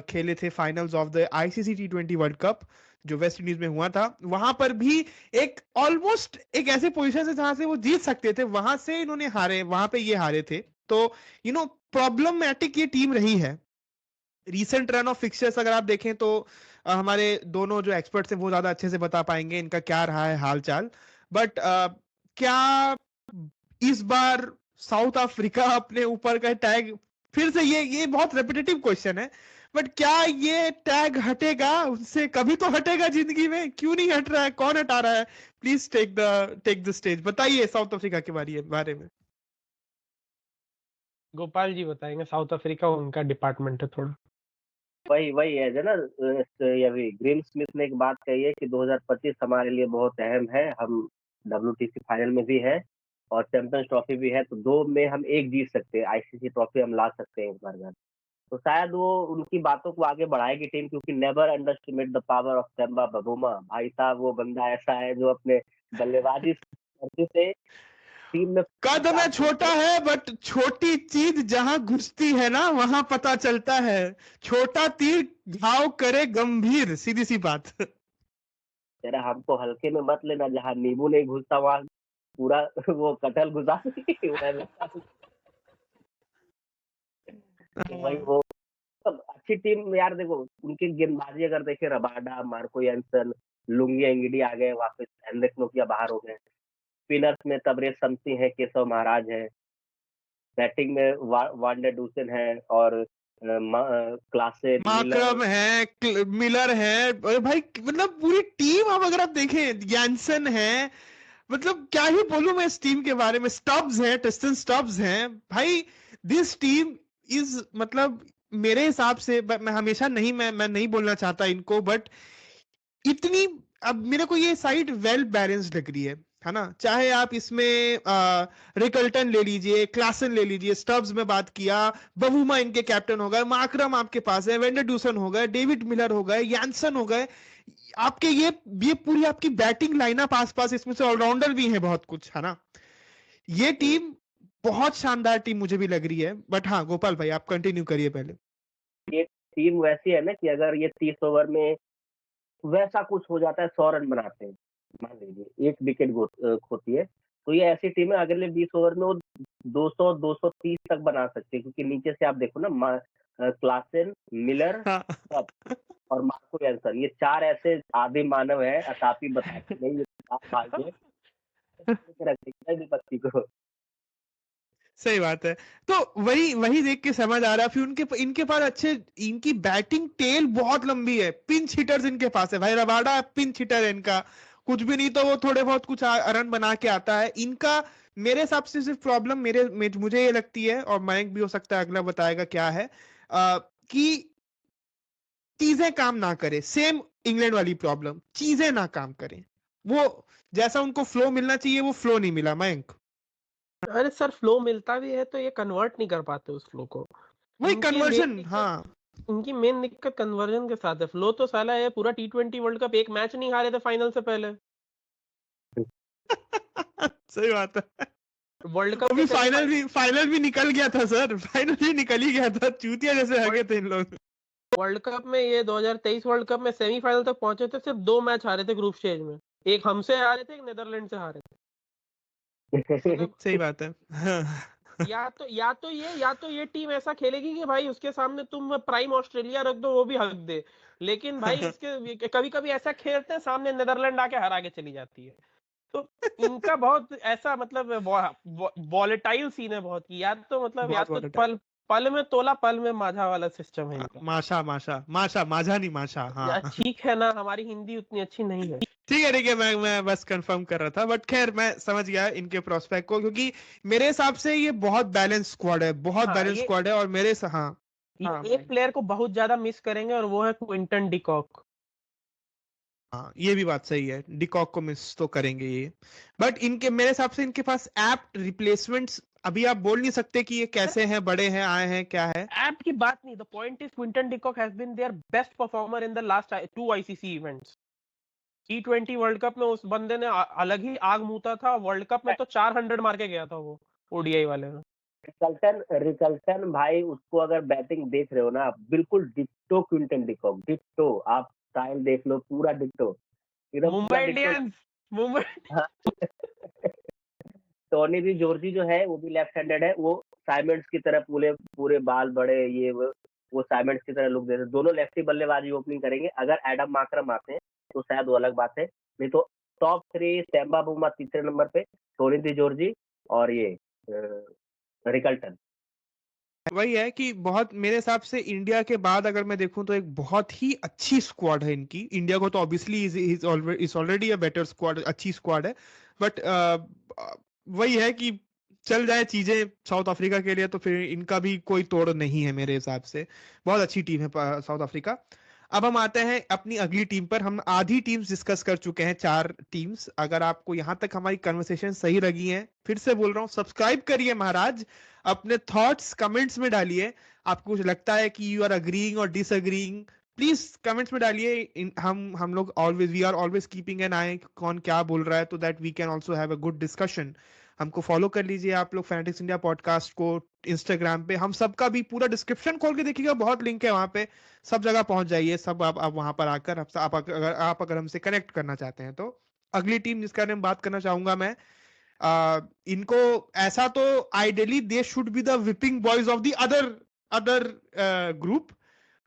S1: खेले थे finals of the ICC T20 world cup जो वेस्ट इंडीज में हुआ था। वहां पर भी एक ऑलमोस्ट एक ऐसे पोजीशन से जहां से वो जीत सकते थे, वहां से इन्होंने हारे, वहां पे ये हारे थे। तो प्रॉब्लमैटिक ये टीम रही है। रीसेंट रन ऑफ फिक्चर्स अगर आप देखें तो हमारे दोनों जो एक्सपर्ट्स हैं वो ज्यादा अच्छे से बता पाएंगे इनका क्या रहा है हाल चाल। बट क्या इस बार साउथ अफ्रीका अपने ऊपर का टैग फिर से, ये बहुत रेपिटेटिव क्वेश्चन है, बट क्या ये टैग हटेगा उनसे? कभी तो हटेगा जिंदगी में, क्यों नहीं हट रहा है? कौन हटा रहा है? प्लीज टेक द स्टेज, बताइए साउथ अफ्रीका के बारे में।
S2: गोपाल जी बताएंगे, साउथ अफ्रीका उनका डिपार्टमेंट है थोड़ा।
S3: वही है जो ना, ये अभी ग्रीम स्मिथ ने एक बात कही है कि 2025 हमारे लिए बहुत अहम है। हम WTC फाइनल में भी है और चैंपियंस ट्रॉफी भी है, तो 2 में हम एक जीत सकते हैं, आईसीसी ट्रॉफी हम ला सकते हैं इस बार घर। तो शायद वो उनकी बातों को आगे बढ़ाएगी टीम, क्योंकि never underestimate the power of Temba बबूमा। भाई साहब वो बंदा ऐसा है जो अपने बल्लेबाजी से टीम में
S1: कद में छोटा है, बट छोटी चीज जहां घुसती है ना वहां पता चलता है। छोटा तीर घाव करे गंभीर, सीधी सी बात।
S3: तेरा हमको हल्के में मत लेना, जहाँ नींबू नहीं घुसता वहां पूरा वो कटहल घुसा वही वो अच्छी टीम यार। देखो उनकी गेंदबाजी अगर देखे, Rabada, Marco Jansen, Lungi Ngidi आ गए वापस, हेनरिक नोकिया बाहर हो गए। स्पिनर्स में तबरेज शमसी है, केशव महाराज है। बैटिंग में वांडे डूसन है और क्लासे
S1: माकरम है, मिलर है। अरे भाई मतलब पूरी टीम, अब अगर आप देखें यानसन है, मतलब क्या ही बोलूं मैं इस टीम के बारे में। स्टब्स है, टेस्टन स्टब्स हैं भाई। दिस टीम इज मतलब मेरे हिसाब से, मैं हमेशा नहीं, मैं नहीं बोलना चाहता इनको, बट इतनी, अब मेरे को ये साइड वेल बैलेंस्ड लग रही है ना। चाहे आप इसमें रिकल्टन ले लीजिए, क्लासन ले लीजिए, स्टब्स में बात किया, बवुमा इनके कैप्टन हो गए, माकरम आपके पास है, वेंडरडूसन हो गए, डेविड मिलर हो गए, यानसन हो गए। आपके ये पूरी आपकी बैटिंग लाइनअप आसपास, इसमें से ऑलराउंडर भी है बहुत कुछ, है ना। ये टीम बहुत शानदार टीम मुझे भी लग रही है। बट हाँ गोपाल भाई आप कंटिन्यू करिए पहले।
S3: ये टीम वैसी है ना कि अगर ये 30 ओवर में वैसा कुछ हो जाता है, 100 रन बनाते हैं, मान लीजिए 1 विकेट खोती है, तो ये ऐसी टीम है अगले 20 ओवर में वो 200-230 तक बना सकते हैं। क्योंकि नीचे से आप देखो ना, क्लासन, मिलर और मार्को यानसन, ये 4 ऐसे आदि मानव है, अतापी बताते नहीं ये विपत्ति को।
S1: सही बात है। तो वही देख के समझ आ रहा है। फिर इनके पास अच्छे, इनकी बैटिंग टेल बहुत लंबी है, पिंच हिटर्स इनके पास है भाई। रबाडा पिंच हिटर है इनका, कुछ भी नहीं तो वो थोड़े बहुत कुछ रन बना के आता है इनका। मेरे हिसाब से सिर्फ प्रॉब्लम मुझे ये लगती है, और मयंक भी हो सकता है अगला बताएगा क्या है, कि चीजें काम ना करे। सेम इंग्लैंड वाली प्रॉब्लम, चीजें ना काम करें, वो जैसा उनको फ्लो मिलना चाहिए वो फ्लो नहीं मिला मयंक।
S2: अरे सर, फ्लो मिलता भी है तो ये कन्वर्ट नहीं कर पाते उस फ्लो को।
S1: वही
S2: इनकी
S1: कन्वर्जन,
S2: मेन
S1: हाँ।
S2: इनकी मेन दिक्कत कन्वर्जन के साथ है। फ्लो तो साला है, पूरा T20 वर्ल्ड कप एक मैच नहीं हारे थे फाइनल से पहले।
S1: सही बात है।
S2: वर्ल्ड
S1: वो
S2: कप
S1: भी
S2: के सेमीफाइनल
S1: फाइनल भी निकल गया था सर, फाइनल भी निकल ही गया था, चूतिया जैसे हगे थे इन लोग।
S2: वर्ल्ड कप में ये 2023 वर्ल्ड कप में सेमीफाइनल तक पहुंचे थे, सिर्फ 2 मैच हारे थे ग्रुप स्टेज में। एक हमसे हारे थे, एक नीदरलैंड से हारे थे। मतलब
S1: सही बात है। हाँ।
S2: या तो ये टीम ऐसा खेलेगी कि भाई उसके सामने तुम प्राइम ऑस्ट्रेलिया रख दो, वो भी हक दे। लेकिन भाई इसके कभी-कभी ऐसा खेलते हैं, सामने नीदरलैंड आके हरा के चली जाती है। तो इनका बहुत ऐसा मतलब वॉलेटाइल सीन है बहुत, कि या तो मतलब या
S1: बहुत
S2: तो
S1: volatile।
S2: पल पल में तोला पल में माझा वाला सिस्टम है
S1: हाँ,
S2: इनका।
S1: माशा माशा माशा माझा नहीं माशा,
S2: या
S1: हाँ।
S2: ठीक है ना, हमारी हिंदी उतनी अच्छी नहीं है।
S1: ठीक है, मैं बस कंफर्म कर रहा था, बट खैर मैं समझ गया इनके प्रोस्पेक्ट को, क्योंकि मेरे हिसाब से ये बहुत बैलेंस स्क्वाड है, बहुत
S2: हाँ
S1: बैलेंस
S2: ये
S1: स्क्वाड है, और हाँ। हाँ
S2: एक प्लेयर को बहुत ज्यादा मिस करेंगे, और वो है क्विंटन डिकॉक।
S1: हाँ, ये भी बात सही है, डिकॉक को मिस तो करेंगे ये, बट इनके मेरे हिसाब से इनके पास एप्ट रिप्लेसमेंट्स अभी आप बोल नहीं सकते कि ये कैसे हैं, बड़े हैं, आए हैं, क्या है।
S2: ऐप की बात नहीं, the point is Quinton de Kock has been their best performer in the last 2 ICC events. T20 world cup में उस बंदे ने अलग ही आग मूता था, वर्ल्ड कप में तो 400 मार के गया था वो, ओडीआई वाले में।
S3: रिकल्टन भाई, उसको अगर बैटिंग देख रहे हो ना आप, बिल्कुल डिट्टो क्विंटन डिकॉक, डिट्टो। आप स्टाइल देख लो, पूरा डिट्टो, एकदम पूरा
S2: मुंबई
S3: डिट्टो।
S2: इंडियंस, मुंबई।
S3: हाँ। टोनी दी जॉर्जी जो है वो भी लेफ्ट हैंडेड है, वो साइमंड्स की तरह पूरे पूरे बाल बड़े, ये वो साइमंड्स की तरह लुक देते हैं। दोनों लेफ्टी बल्लेबाजी ओपनिंग करेंगे। अगर एडम मार्करम आते हैं तो शायद वो अलग बात है, नहीं तो टॉप 3 सेम्बा बुमा तीसरे नंबर पे, टोनी दी जॉर्जी और ये रिकल्टन।
S1: वही है कि बहुत मेरे हिसाब से इंडिया के बाद अगर मैं देखूं तो एक बहुत ही अच्छी स्क्वाड है इनकी। इंडिया को तो obviously is already a better squad, अच्छी स्क्वाड है, बट वही है कि चल जाए चीजें साउथ अफ्रीका के लिए तो फिर इनका भी कोई तोड़ नहीं है मेरे हिसाब से। बहुत अच्छी टीम है साउथ अफ्रीका। अब हम आते हैं अपनी अगली टीम पर। हम आधी टीम्स डिस्कस कर चुके हैं, 4 टीम्स। अगर आपको यहां तक हमारी कन्वर्सेशन सही लगी है, फिर से बोल रहा हूं, सब्सक्राइब करिए महाराज, अपने थॉट्स कमेंट्स में डालिए। आपको कुछ लगता है कि यू आर अग्रीइंग और डिसअग्रीइंग, प्लीज कमेंट्स में डालिए। हम लोग always, we are always keeping an eye कौन क्या बोल रहा है, तो that we can also have a good discussion. हमको फॉलो कर लीजिए आप लोग, फैनेटिक्स इंडिया पॉडकास्ट को इंस्टाग्राम पे। हम सबका भी पूरा डिस्क्रिप्शन खोल के देखिएगा, बहुत लिंक है वहां पे, सब जगह पहुंच जाइए। सब आप वहां पर आकर आप अगर हमसे कनेक्ट करना चाहते हैं तो। अगली टीम जिसके बारे में बात करना चाहूंगा मैं, इनको ऐसा तो ideally they should be the whipping boys of the other other group,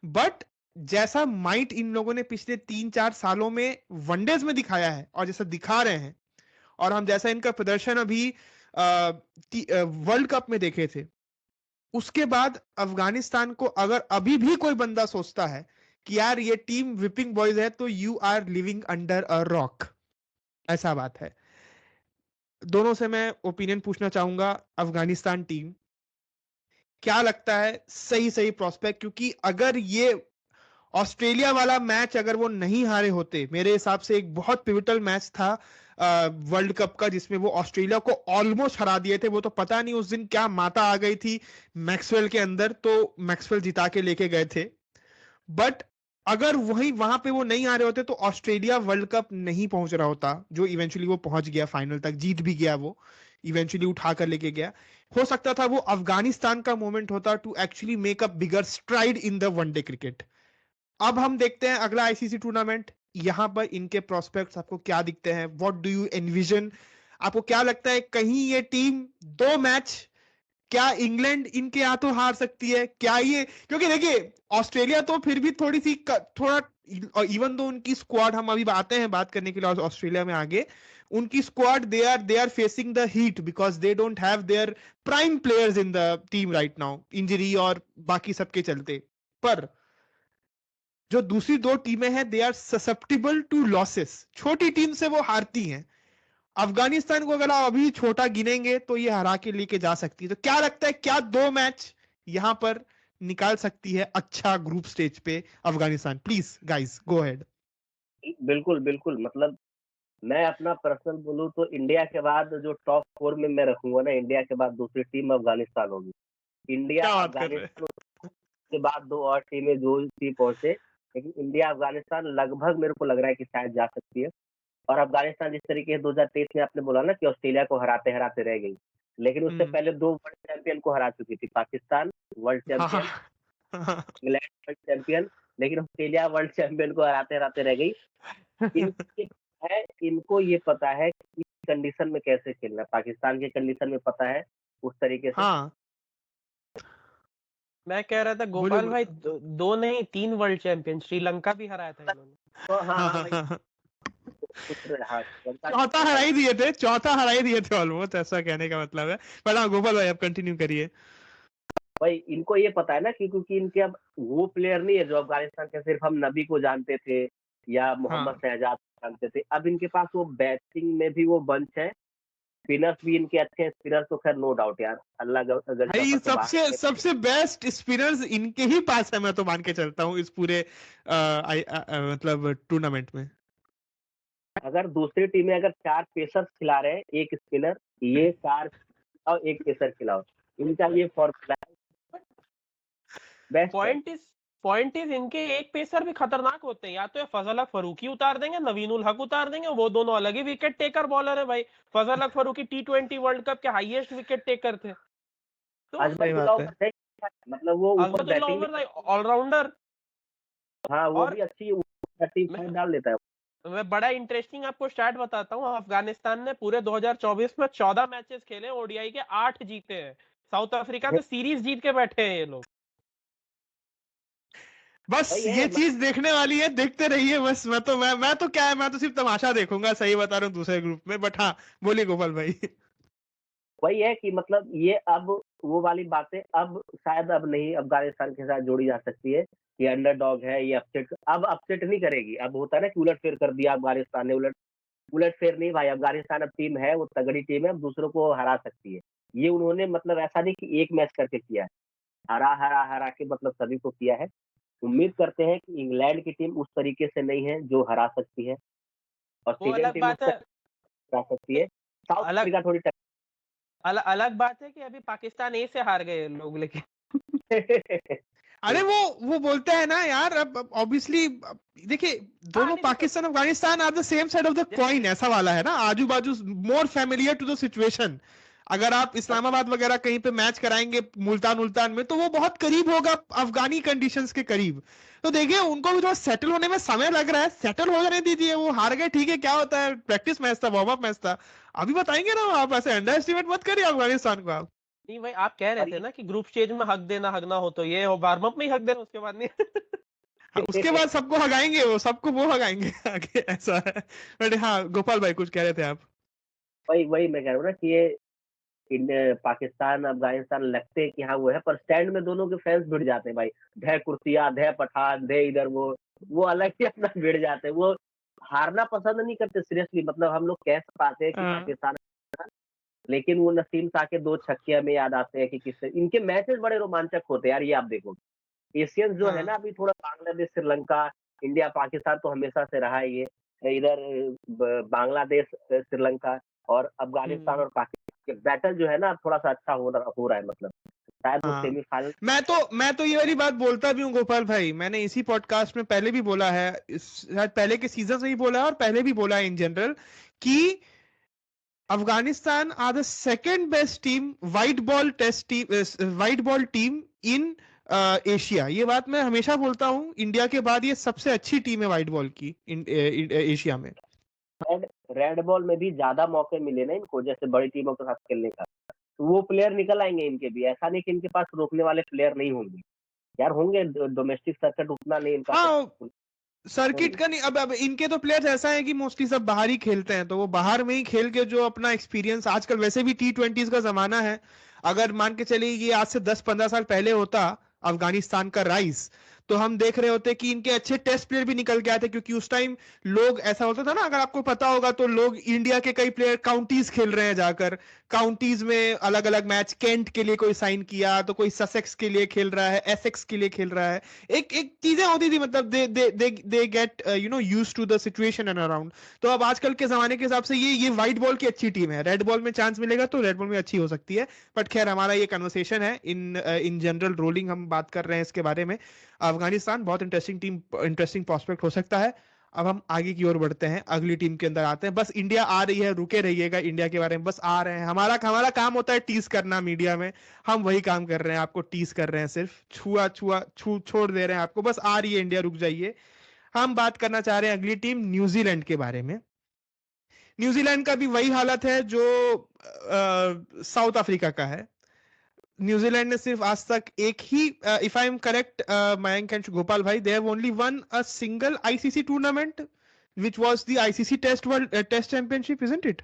S1: but जैसा माइट इन लोगों ने पिछले 3-4 सालों में वनडेज में दिखाया है, और जैसा दिखा रहे हैं, और हम जैसा इनका प्रदर्शन अभी वर्ल्ड कप में देखे थे, उसके बाद अफगानिस्तान को अगर अभी भी कोई बंदा सोचता है कि यार ये टीम विपिंग बॉयज है, तो you are living under a rock, ऐसा बात है। दोनों से मैं ओपिनियन पूछना चाहूंगा। अफगानिस्तान टीम, क्या लगता है सही सही प्रोस्पेक्ट? क्योंकि अगर ये ऑस्ट्रेलिया वाला मैच अगर वो नहीं हारे होते, मेरे हिसाब से एक बहुत पिविटल मैच था वर्ल्ड कप का, जिसमें वो ऑस्ट्रेलिया को ऑलमोस्ट हरा दिए थे। वो तो पता नहीं उस दिन क्या माता आ गई थी मैक्सवेल के अंदर, तो मैक्सवेल जिता के लेके गए थे। बट अगर वही वहां पे वो नहीं आ रहे होते तो ऑस्ट्रेलिया वर्ल्ड कप नहीं पहुंच रहा होता, जो इवेंचुअली वो पहुंच गया, फाइनल तक जीत भी गया, वो इवेंचुअली उठा कर लेके गया। हो सकता था वो अफगानिस्तान का मोमेंट होता to actually make a bigger stride in the one day cricket. अब हम देखते हैं अगला आईसीसी टूर्नामेंट, यहां पर इनके प्रोस्पेक्ट्स आपको क्या दिखते हैं? What do you envision? आपको क्या लगता है कहीं ये टीम 2 मैच, क्या इंग्लैंड इनके हाथों हार सकती है? क्या ये, क्योंकि देखिए ऑस्ट्रेलिया तो फिर भी थोड़ी सी थोड़ा, इवन दो उनकी स्क्वाड, हम अभी आते हैं बात करने के लिए ऑस्ट्रेलिया में आगे, उनकी squad they are facing the heat because they don't have their prime players in the team right now, injury और बाकी सबके चलते। पर जो दूसरी 2 टीमें हैं, they are susceptible to losses, छोटी टीम से वो हारती हैं। अफगानिस्तान को अगर आप अभी छोटा गिनेंगे तो ये हरा के लेके जा सकती है। तो क्या लगता है, क्या 2 मैच यहां पर निकाल सकती है अच्छा ग्रुप स्टेज पे Afghanistan? Please guys go ahead.
S3: बिल्कुल बिल्कुल, मतलब मैं अपना पर्सनल बोलूँ तो इंडिया के बाद जो टॉप 4 में मैं रखूंगा ना, इंडिया के बाद दूसरी टीम अफगानिस्तान होगी। इंडिया
S1: क्या बात कर रहे हैं?
S3: अफगानिस्तान के बाद 2 और टीमें जो भी पहुंचे, लेकिन इंडिया अफगानिस्तान लगभग मेरे को लग रहा है कि शायद जा सकती है। और अफगानिस्तान जिस तरीके से 2023 में आपने बोला ना कि ऑस्ट्रेलिया को हराते हराते रह गई, लेकिन उससे पहले 2 वर्ल्ड चैंपियन को हरा चुकी थी, Pakistan world champion, England world champion, लेकिन ऑस्ट्रेलिया वर्ल्ड चैंपियन को हराते-हराते रह गई। इनको ये पता है कि कंडीशन में कैसे खेलना है, पाकिस्तान की कंडीशन में पता है उस तरीके से।
S1: हाँ
S2: मैं कह रहा था गोपाल भाई, 2 नहीं 3 वर्ल्ड चैंपियन, श्रीलंका भी हराया था इन्होंने।
S3: तो हाँ भाई,
S1: चौथा हरा ही दिए थे, चौथा हरा ही दिए थे ऑलमोस्ट, ऐसा कहने का मतलब है। पर हाँ गोपाल भाई आप कंटिन्यू करिए।
S3: भाई इनको ये पता है ना कि क्योंकि इनके अब वो प्लेयर नहीं है जो अफगानिस्तान के सिर्फ हम नबी को जानते थे या मोहम्मद शहजाद को जानते थे। अब इनके पास वो बैटिंग में भी वो बंच है, स्पिनर्स भी इनके अच्छे हैं। स्पिनर्स तो खैर नो डाउट यार, अल्लाह अगर
S1: भाई सबसे बेस्ट स्पिनर्स इनके ही पास है, मैं तो मान के चलता हूँ इस पूरे मतलब टूर्नामेंट में।
S3: अगर दूसरी टीमें अगर 4 पेसर्स खिला रहे हैं, 1 स्पिनर, ये 4 और 1 पेसर खिलाओ, इनका ये फॉर्मूला है।
S2: पॉइंट इज इनके एक पेसर भी खतरनाक होते हैं, या तो फजल हक फरूकी उतार देंगे, नवीन उल हक उतार देंगे, वो दोनों अलग ही विकेट टेकर बॉलर है भाई। फजल हक फरूकी T20 वर्ल्ड कप के हाईएस्ट विकेट टेकर थे। तो
S3: मतलब वो
S2: ऑलराउंडर,
S3: हाँ वो भी अच्छी डाल देता है।
S2: मैं बड़ा इंटरेस्टिंग आपको स्टार्ट बताता हूँ। अफगानिस्तान ने पूरे 2024 में 14 मैचेस खेले, ओडीआई के 8 जीते हैं। साउथ अफ्रीका से सीरीज जीत के बैठे हैं ये लोग।
S1: बस ये चीज देखने वाली है, देखते रहिए बस। मैं तो क्या है, मैं तो सिर्फ तमाशा देखूंगा, सही बता रहा हूँ, दूसरे ग्रुप में। बट हाँ बोलिए गोपाल भाई।
S3: वही है कि मतलब ये अब वो वाली बातें अब शायद अब नहीं अफगानिस्तान के साथ जोड़ी जा सकती है। ये अंडरडॉग है, ये अपसेट अब अपसेट नहीं करेगी। अब होता है ना कि उलटफेर कर दिया अफगानिस्तान ने, उलटफेर नहीं भाई। अफगानिस्तान अब टीम है, वो तगड़ी टीम है, अब दूसरों को हरा सकती है। ये उन्होंने मतलब ऐसा नहीं कि एक मैच करके किया है, हरा के मतलब सभी को किया है। उम्मीद करते हैं कि इंग्लैंड की टीम उस तरीके से नहीं है जो हरा सकती है, ऑस्ट्रेलियन टीम हरा सकती है, साउथ अफ्रीका थोड़ी
S2: अलग बात है कि अभी पाकिस्तान ए से हार गए लोग, लेकिन
S1: अरे वो बोलते हैं ना यार, अब ऑब्वियसली देखिए दोनों Pakistan Afghanistan are the same side of the coin, ऐसा वाला है ना, आजू बाजू, more familiar to the situation. अगर आप इस्लामाबाद वगैरह कहीं पे मैच कराएंगे मुल्तान में, तो वो बहुत करीब होगा अफगानी कंडीशंस के करीब। तो देखिए उनको भी थोड़ा सेटल होने में समय लग रहा है, सेटल हो जाने दीजिए। वो हार गए ठीक है, क्या होता है, प्रैक्टिस मैच था, वार्म अप मैच था, अभी बताएंगे ना। आप ऐसे अंडर एस्टिमेट मत करिए अफगानिस्तान को। आप
S2: नहीं भाई, आप कह रहे थे ना कि ग्रुप स्टेज में हक देना हक ना हो, तो ये वार्म अप में ही हक देना, उसके बाद नहीं।
S1: उसके बाद सबको हगाएंगे, वो सबको वो हगाएंगे आगे, ऐसा है। बट हाँ गोपाल भाई कुछ कह रहे थे आप।
S3: वही मैं कह रहा हूँ ना कि ये पाकिस्तान अफगानिस्तान लगते हैं कि हाँ वो है, पर स्टैंड में दोनों के फैंस भिड़ जाते हैं भाई। धै कुर्सिया, धै पठान, धै इधर, वो अलग ही अपना भिड़ जाते हैं। वो हारना पसंद नहीं करते सीरियसली। मतलब हम लोग कह पाते हैं कि पाकिस्तान, लेकिन वो नसीम शाह के 2 छक्के में याद आते हैं कि किससे इनके मैचेस बड़े रोमांचक होते हैं यार। ये आप देखो, एशियंस जो है ना अभी थोड़ा, बांग्लादेश, श्रीलंका, इंडिया, पाकिस्तान तो हमेशा से रहा है ये। इधर बांग्लादेश, श्रीलंका और अफगानिस्तान और पाकिस्तान के बैटल जो है ना थोड़ा सा अच्छा हो रहा है। मतलब शायद वो सेमीफाइनल।
S1: मैं तो ये वाली बात बोलता भी हूँ गोपाल भाई, मैंने इसी पॉडकास्ट में पहले भी बोला है, शायद पहले के सीजन में ही बोला है और पहले भी बोला है इन जनरल, कि Afghanistan are the second best team white ball team in Asia. ये बात मैं हमेशा बोलता हूँ, इंडिया के बाद ये सबसे अच्छी टीम है वाइट बॉल की एशिया में।
S3: रेड बॉल में भी ज्यादा मौके मिले ना इनको, जैसे बड़ी टीमों के साथ खेलने का, तो वो प्लेयर निकल आएंगे इनके भी। ऐसा नहीं कि इनके पास रोकने वाले प्लेयर नहीं होंगे यार, होंगे। डोमेस्टिक सर्किट उतना नहीं इनका।
S1: हाँ सर्किट का नहीं। अब इनके तो प्लेयर्स ऐसा है कि मोस्टली सब बाहर ही खेलते हैं, तो वो बाहर में ही खेल के जो अपना एक्सपीरियंस, आजकल वैसे भी T20 का जमाना है। अगर मान के चलिए ये आज से 10-15 साल पहले होता अफगानिस्तान का राइज, तो हम देख रहे होते कि इनके अच्छे टेस्ट प्लेयर भी निकल के आए थे। क्योंकि उस टाइम लोग, ऐसा होता था ना, अगर आपको पता होगा तो, लोग इंडिया के कई प्लेयर काउंटीज खेल रहे हैं जाकर, काउंटीज में अलग अलग मैच, केंट के लिए कोई साइन किया, तो कोई ससेक्स के लिए खेल रहा है, एसेक्स के लिए खेल रहा है। एक चीजें होती थी, मतलब they get used to the situation and around. तो अब आजकल के जमाने के हिसाब से ये व्हाइट बॉल की अच्छी टीम है। रेड बॉल में चांस मिलेगा तो रेड बॉल में अच्छी हो सकती है। बट खैर हमारा ये कन्वर्सेशन है, इन जनरल रोलिंग हम बात कर रहे हैं इसके बारे में। अफगानिस्तान बहुत इंटरेस्टिंग टीम, इंटरेस्टिंग प्रोस्पेक्ट हो सकता है। अब हम आगे की ओर बढ़ते हैं, अगली टीम के अंदर आते हैं। बस इंडिया आ रही है, रुके रहिएगा इंडिया के बारे में, बस आ रहे हैं। हमारा काम होता है टीज करना मीडिया में, हम वही काम कर रहे हैं, आपको टीज कर रहे हैं, सिर्फ छोड़ दे रहे हैं आपको। बस आ रही है इंडिया, रुक जाइए। हम बात करना चाह रहे हैं अगली टीम न्यूजीलैंड के बारे में। न्यूजीलैंड का भी वही हालत है जो साउथ अफ्रीका का है। न्यूजीलैंड ने सिर्फ आज तक एक ही, if I am correct Mayank and Gopal भाई, they have only one a single ICC tournament which was the ICC test championship, isn't it?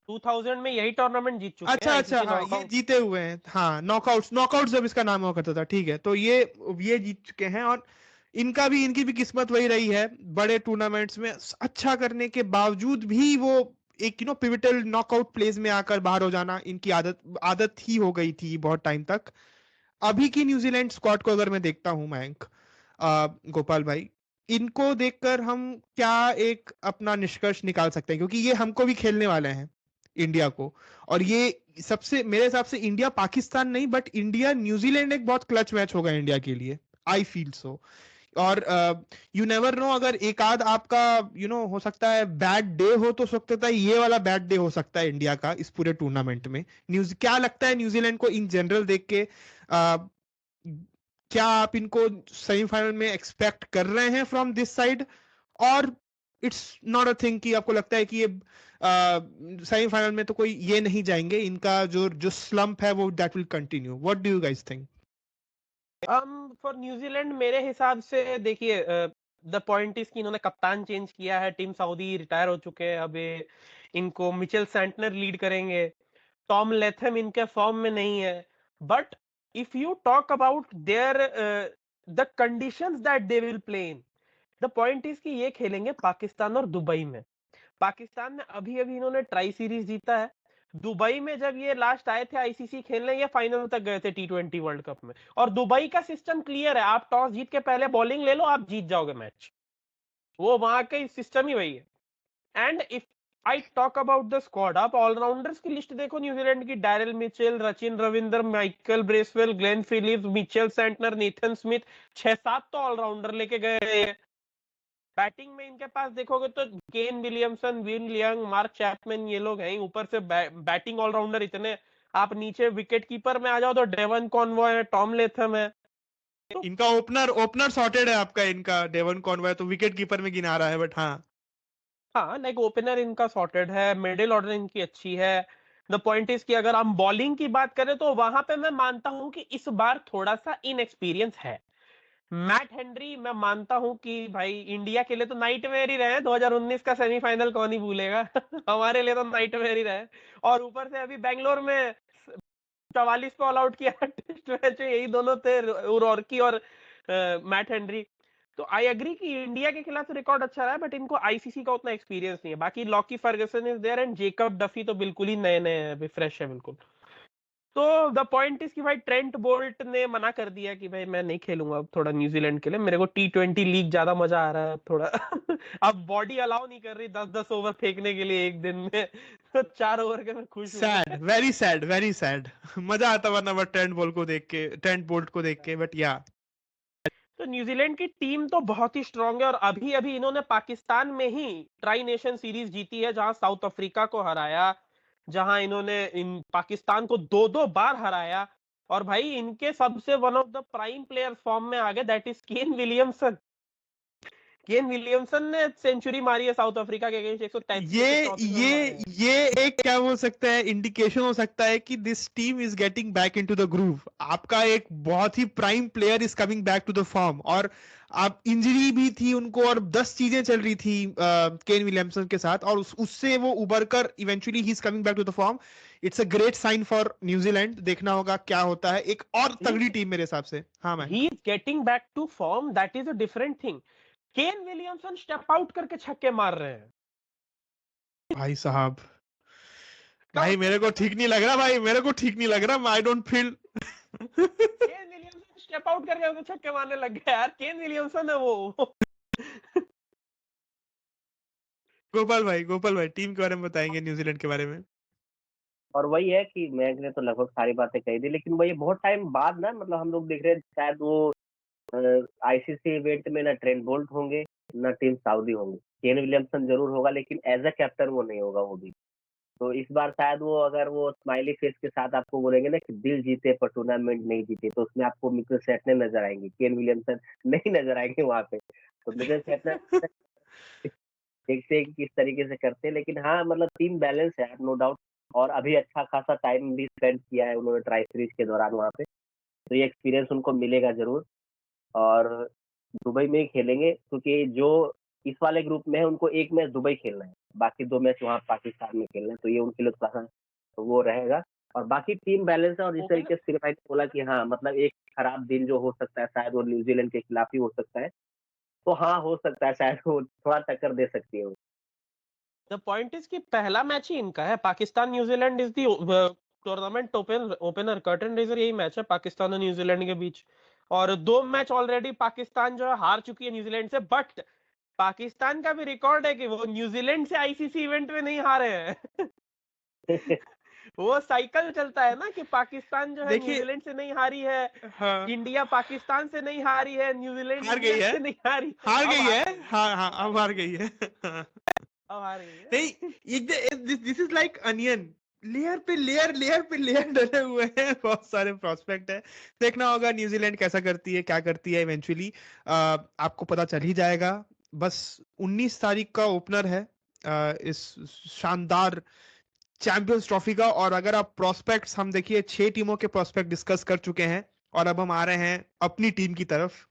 S2: 2000 में यही टूर्नामेंट जीत चुके हैं
S1: अच्छा,
S2: आईसीसी
S1: हाँ, ये
S2: नॉकआउट।
S1: जीते हुए हैं, हाँ, नॉकआउट जब इसका नाम हुआ करता था, ठीक है। तो ये जीत चुके हैं, और इनकी भी किस्मत वही रही है, बड़े टूर्नामेंट्स में अच्छा करने के बावजूद भी वो एक पिविटल नॉकआउट प्लेस में आकर बाहर हो जाना इनकी आदत ही हो गई थी बहुत टाइम तक। अभी की न्यूजीलैंड स्क्वाड को अगर मैं देखता हूं मयंक, गोपाल भाई, इनको देखकर हम क्या एक अपना निष्कर्ष निकाल सकते हैं, क्योंकि ये हमको भी खेलने वाले हैं इंडिया को, और ये सबसे मेरे हिसाब से इंडिया पाकिस्तान नहीं, बट इंडिया न्यूजीलैंड एक बहुत क्लच मैच होगा इंडिया के लिए, आई फील सो। और यू नेवर नो, अगर एक आध आपका हो सकता है बैड डे हो, तो सकता है ये वाला बैड डे हो सकता है इंडिया का इस पूरे टूर्नामेंट में। क्या लगता है न्यूजीलैंड को इन जनरल देख के, क्या आप इनको सेमीफाइनल में एक्सपेक्ट कर रहे हैं फ्रॉम दिस साइड, और इट्स नॉट अ थिंग कि आपको लगता है कि ये सेमीफाइनल में तो कोई ये नहीं जाएंगे, इनका जो स्लंप है वो that will continue? What do you guys think?
S2: For New Zealand मेरे हिसाब से देखिए, द पॉइंट इज कि इन्होंने कप्तान चेंज किया है, टीम साउदी रिटायर हो चुके हैं, अब इनको मिचेल सैंटनर लीड करेंगे, टॉम लेथम इनके फॉर्म में नहीं है। But if you talk about their the conditions that they will play in, the point is कि ये खेलेंगे पाकिस्तान और दुबई में। पाकिस्तान में अभी अभी इन्होंने ट्राई सीरीज जीता है। दुबई में जब ये लास्ट आए थे आईसीसी खेलने, ये फाइनल तक गए थे T20 वर्ल्ड कप में। और दुबई का सिस्टम क्लियर है, आप टॉस जीत के पहले बॉलिंग ले लो, आप जीत जाओगे मैच। वो वहां का सिस्टम ही वही है। And if I talk about the squad, आप ऑलराउंडर्स की लिस्ट देखो न्यूजीलैंड की, Daryl Mitchell, Rachin Ravindra, Michael Bracewell, Glenn Phillips, Mitchell Santner, Nathan Smith, 6-7 तो ऑलराउंडर लेके गए हैं। बैटिंग में इनके पास देखोगे तो Kane Williamson, win Liang, mark Chapman, ये लोग हैं। ऊपर से बैटिंग ऑलराउंडर इतने। आप नीचे विकेट कीपर में आ जाओ तो डेवन कॉनवॉय है, टॉम लेथम है।
S1: इनका ओपनर सॉर्टेड है आपका, इनका डेवन कॉनवॉय तो विकेट कीपर में गिना रहा है, बट हाँ
S2: लाइक ओपनर इनका सॉर्टेड है, मिडिल ऑर्डर इनकी अच्छी है। द पॉइंट इज कि अगर हम बॉलिंग की बात करें तो वहां पे मैं मानता हूं कि इस बार थोड़ा सा इनएक्सपीरियंस है। मैट हेनरी, मैं मानता हूं कि भाई इंडिया के लिए तो नाइटमेयर ही रहे। 2019 का सेमीफाइनल कौन ही भूलेगा हमारे लिए तो नाइटमेयर ही रहे। और ऊपर से अभी बैंगलोर में 44 पे ऑल आउट किया टेस्ट मैच में, यही दोनों थे, रॉर्की और मैट हेनरी। तो आई एग्री कि इंडिया के खिलाफ रिकॉर्ड अच्छा रहा है, बट इनको आईसीसी का उतना एक्सपीरियंस नहीं है। बाकी Lockie Ferguson is there and Jacob Duffy तो बिल्कुल ही नए नए हैं, फ्रेश है बिल्कुल। तो द पॉइंट इज कि भाई ट्रेंट बोल्ट ने मना कर दिया कि भाई मैं नहीं खेलूंगा अब थोड़ा न्यूजीलैंड के लिए, मेरे को T20 लीग ज्यादा मजा आ रहा है थोड़ा अब बॉडी अलाउ नहीं कर रही 10-10 ओवर फेंकने के लिए एक दिन में तो 4 ओवर के मैं खुश हूँ।
S1: Sad, very sad, very sad. मजा आता वरना बट ट्रेंट बोल्ट को देख के, बट या
S2: तो न्यूजीलैंड की टीम तो बहुत ही स्ट्रांग है, और अभी अभी इन्होंने पाकिस्तान में ही ट्राई नेशन सीरीज जीती है, जहां साउथ अफ्रीका को हराया, जहां इन्होंने इन पाकिस्तान को 2-2 बार हराया। और भाई इनके सबसे one of the prime player form में आ गए, that is Kane Williamson. Kane Williamson ने सेंचुरी मारी है साउथ अफ्रीका के अगेंस्ट 133
S1: ये
S2: के ट्रॉफी में मारे हैं।
S1: ये एक क्या हो सकता है, इंडिकेशन हो सकता है कि this team is getting back into the groove. आपका एक बहुत ही prime player is coming back to the form, और आप इंजरी भी थी उनको, और 10 चीजें चल रही थी केन विलियमसन के साथ, और उससे वो उबर कर eventually he is coming back to the form. It's a great sign for New Zealand. देखना होगा क्या होता है, एक और तगड़ी टीम मेरे हिसाब से। हाँ मैं,
S2: he is getting back to form, that is a different thing. Kane Williamson step out करके छक्के मार रहे हैं
S1: भाई साहब, भाई मेरे को ठीक नहीं लग रहा, भाई मेरे को ठीक नहीं लग रहा, I don't feel
S2: cane Williamson step out करके उसको छक्के मारने लग गया यार। केन विलियमसन है वो
S1: गोपाल भाई टीम के बारे में बताएंगे, न्यूजीलैंड के बारे में?
S3: और वही है कि मैच ने तो लगभग सारी बातें कही दी, लेकिन वही बहुत टाइम बाद ना, मतलब हम लोग देख रहे हैं शायद वो आईसीसी इवेंट में ना ट्रेंट बोल्ट होंगे, ना टीम सऊदी होंगे। केन विलियमसन ज़रूर होगा लेकिन एज़ अ कैप्टन वो नहीं होगा वो भी। तो इस बार शायद वो अगर वो स्माइली फेस के साथ आपको बोलेंगे ना कि दिल जीते पर टूर्नामेंट नहीं जीते, तो उसमें आपको मिचेल सेटनर नज़र आएँगे, केन विलियमसन नहीं नज़र आएँगे वहाँ पे। तो मिचेल सेटनर देखते हैं कि किस तरीके से करते हैं, लेकिन हाँ, मतलब टीम बैलेंस है नो डाउट और अभी अच्छा खासा टाइम भी स्पेंड किया है उन्होंने ट्राई सीरीज के दौरान वहाँ पे। तो ये एक्सपीरियंस उनको मिलेगा ज़रूर और दुबई में ही खेलेंगे क्योंकि जो इस वाले ग्रुप में है उनको 1 मैच दुबई खेलना है, बाकी 2 मैच वहाँ पाकिस्तान में खेलना है, तो ये उनके लिए थोड़ा-सा वो रहेगा और बाकी टीम बैलेंस है और जिस
S2: ओपनर
S3: तरीके से सिर भाई ने बोला कि हाँ, मतलब एक खराब दिन जो हो सकता है शायद वो न्यूज़ीलैंड के खिलाफ ही हो सकता है। तो हाँ, हो सकता है शायद वो थोड़ा टक्कर दे सकती है वो।
S2: द पॉइंट इज कि पहला मैच ही इनका है, Pakistan New Zealand is the tournament opener curtain raiser, यही मैच है पाकिस्तान और न्यूजीलैंड के बीच। और 2 मैच ऑलरेडी पाकिस्तान जो है हार चुकी है न्यूजीलैंड से, बट पाकिस्तान का भी रिकॉर्ड है कि वो न्यूजीलैंड से आईसीसी इवेंट में नहीं हारे हैं। वो साइकिल चलता है ना कि पाकिस्तान जो है
S1: देखिए,
S2: न्यूजीलैंड से नहीं हारी है,
S1: हाँ,
S2: इंडिया पाकिस्तान से नहीं हारी है, न्यूजीलैंड
S1: हार गई
S2: इंडिया
S1: है,
S2: से नहीं हारी है,
S1: हार
S2: अब
S1: गई
S2: हार
S1: है,
S2: गई है,
S1: हाँ, हाँ, अब हार गई है।
S2: अब हार गई
S1: नहीं,
S2: है।
S1: This is like onion, layer पे लेयर डले हुए हैं, बहुत सारे प्रोस्पेक्ट है। देखना होगा न्यूजीलैंड कैसा करती है, क्या करती है इवेंचुअली, आपको पता चल ही जाएगा। बस 19 तारीख का ओपनर है इस शानदार चैंपियंस ट्रॉफी का। और अगर आप प्रोस्पेक्ट्स, हम देखिए 6 टीमों के प्रोस्पेक्ट डिस्कस कर चुके हैं और अब हम आ रहे हैं अपनी टीम की तरफ,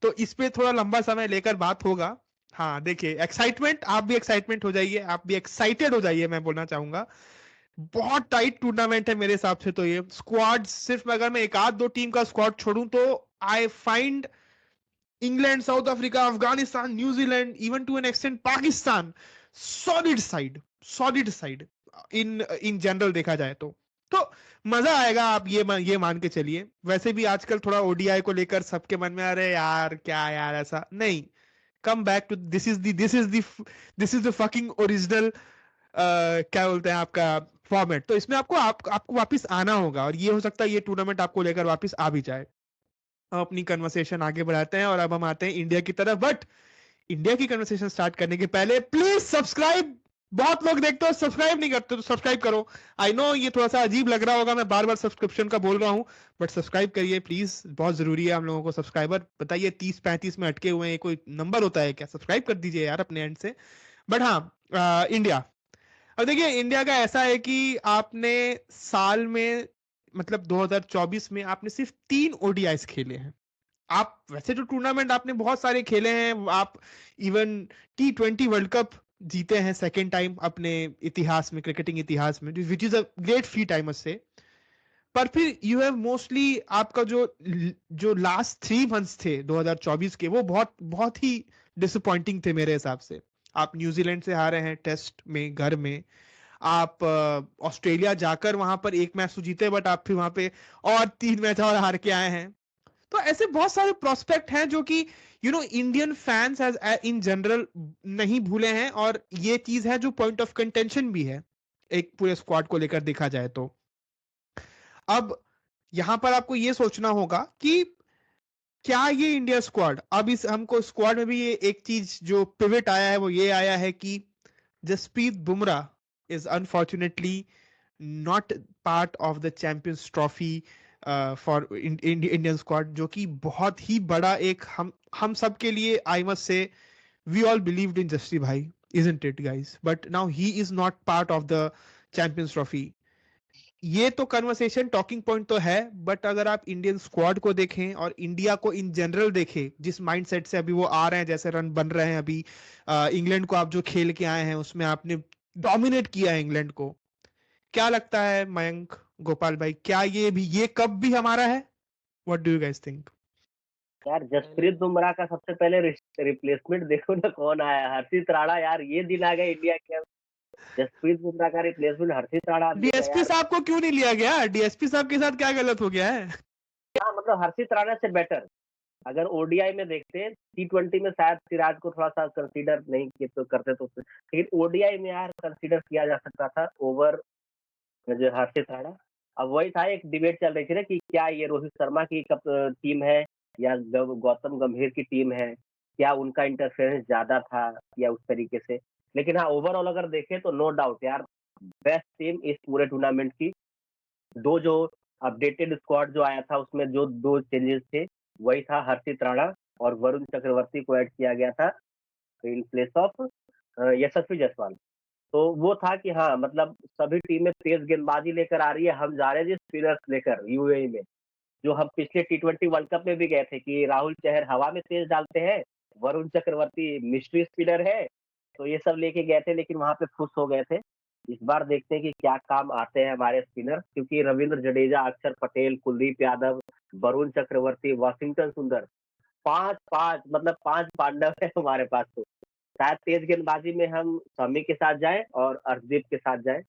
S1: तो इस पे थोड़ा लंबा समय लेकर बात होगा। हाँ, देखिए एक्साइटमेंट, आप भी एक्साइटमेंट हो जाइए, आप भी एक्साइटेड हो जाइए, मैं बोलना चाहूंगा। बहुत टाइट टूर्नामेंट है मेरे हिसाब से। तो ये स्क्वाड, सिर्फ अगर मैं एक आध दो टीम का स्क्वाड छोड़ूं तो I find England, South Africa, Afghanistan, New Zealand, even to an extent Pakistan solid side, solid side in in general देखा जाए तो मजा आएगा। आप ये मान के चलिए। वैसे भी आजकल थोड़ा ओडीआई को लेकर सबके मन में, अरे यार क्या यार, ऐसा नहीं। Come back to this is the fucking original, क्या बोलते हैं आपका फॉर्मेट। तो इसमें आपको वापस आना होगा और ये हो सकता है ये टूर्नामेंट आपको लेकर वापस आ भी जाए। हम अपनी कन्वर्सेशन आगे बढ़ाते हैं और अब हम आते हैं इंडिया की तरफ। बट इंडिया की कन्वर्सेशन स्टार्ट करने के पहले प्लीज सब्सक्राइब। बहुत लोग देखते हो सब्सक्राइब नहीं करते, तो सब्सक्राइब करो। आई नो ये थोड़ा सा अजीब लग रहा होगा, मैं बार बार सब्सक्रिप्शन का बोल रहा हूँ, बट सब्सक्राइब करिए प्लीज, बहुत जरूरी है हम लोगों को सब्सक्राइबर। बताइए 30-35 में अटके हुए हैं, कोई नंबर होता है क्या? सब्सक्राइब कर दीजिए यार अपने एंड से। बट हाँ, इंडिया, अब देखिए इंडिया का ऐसा है कि आपने साल में, मतलब 2024 में आपने सिर्फ 3 ओडीआईस खेले हैं। आप वैसे तो टूर्नामेंट आपने बहुत सारे खेले हैं, आप इवन T20 वर्ल्ड कप जीते हैं सेकेंड टाइम अपने इतिहास में, क्रिकेटिंग इतिहास में, which is a great feet I must से। पर फिर यू हैव मोस्टली, आपका जो लास्ट 3 मंथ्स थे 2024 के, वो बहुत बहुत ही डिसअपॉइंटिंग थे मेरे हिसाब से। आप न्यूजीलैंड से हारे हैं टेस्ट में घर में, आप ऑस्ट्रेलिया जाकर वहां पर एक मैच तो जीते, बट आप फिर वहां पे और 3 मैच और हार के आए हैं। तो ऐसे बहुत सारे प्रोस्पेक्ट हैं जो कि Indian fans as in general नहीं भूले हैं, और ये चीज है जो पॉइंट ऑफ कंटेंशन भी है एक पूरे स्क्वाड को लेकर देखा जाए तो। अब यहां पर आपको ये सोचना होगा कि क्या ये इंडिया स्क्वाड, अब इस हमको स्क्वाड में भी ये एक चीज जो पिवट आया है वो ये आया है कि Jasprit Bumrah is unfortunately not part of the champions trophy for Indian squad, जो कि बहुत ही बड़ा एक हम सब के लिए, I must say, we all believed in जस्टी भाई, isn't it guys? But now he is not part of the champions trophy. ये तो कन्वर्सेशन टॉकिंग पॉइंट तो है, बट अगर आप इंडियन स्क्वाड को देखें और इंडिया को इन जनरल देखें, जिस माइंडसेट से अभी वो आ रहे हैं, जैसे रन बन रहे हैं अभी, इंग्लैंड को आप जो खेल के आए हैं उसमें आपने डोमिनेट किया है इंग्लैंड को। क्या लगता है मयंक, गोपाल भाई, क्या ये कब भी हमारा है? What do you guys think?
S3: यार जसप्रीत बुमराह का सबसे पहले रिप्लेसमेंट देखो ना कौन आया, हर्षित राणा। यार ये दिन आ गए इंडिया के, जसप्रीत बुमराह का रिप्लेसमेंट हर्षित राणा आ गया
S1: डीएसपी
S3: यार।
S1: साहब को क्यों नहीं लिया गया? डीएसपी साहब के साथ क्या गलत हो गया है?
S3: हाँ, मतलब हर्षित राणा से बेटर अगर ओडीआई में देखते हैं, T20 में शायद सिराज को थोड़ा सा कंसीडर नहीं किए तो करते, तो लेकिन ओडीआई में यार कंसीडर किया जा सकता था ओवर जो हर्षित राणा। अब वही था, एक डिबेट चल रही थी ना कि क्या ये रोहित शर्मा की टीम है या गौतम गंभीर की टीम है, क्या उनका इंटरफेरेंस ज़्यादा था या उस तरीके से? लेकिन हाँ, ओवरऑल अगर देखें तो नो डाउट यार बेस्ट टीम इस पूरे टूर्नामेंट की। 2 जो अपडेटेड स्क्वाड जो आया था उसमें जो 2 चेंजेस थे, वही था हर्षित राणा और वरुण चक्रवर्ती को ऐड किया गया था इन प्लेस ऑफ यशस्वी जायसवाल। तो वो था कि हाँ, मतलब सभी टीमें तेज गेंदबाजी लेकर आ रही है, हम जा रहे हैं जी स्पिनर्स लेकर यूएई में। जो हम पिछले टी20 वर्ल्ड कप में भी गए थे कि राहुल चहर हवा में तेज डालते हैं, वरुण चक्रवर्ती मिस्ट्री स्पिनर है, तो ये सब लेके गए थे लेकिन वहाँ पे खुश हो गए थे। इस बार देखते हैं कि क्या काम आते हैं हमारे स्पिनर क्योंकि रविंद्र जडेजा, अक्षर पटेल, कुलदीप यादव, वरुण चक्रवर्ती, वाशिंगटन सुंदर 5-5 मतलब 5 पांडव है हमारे पास तो। शायद तेज गेंदबाजी में हम शमी के साथ जाएँ और अर्शदीप के साथ जाएँ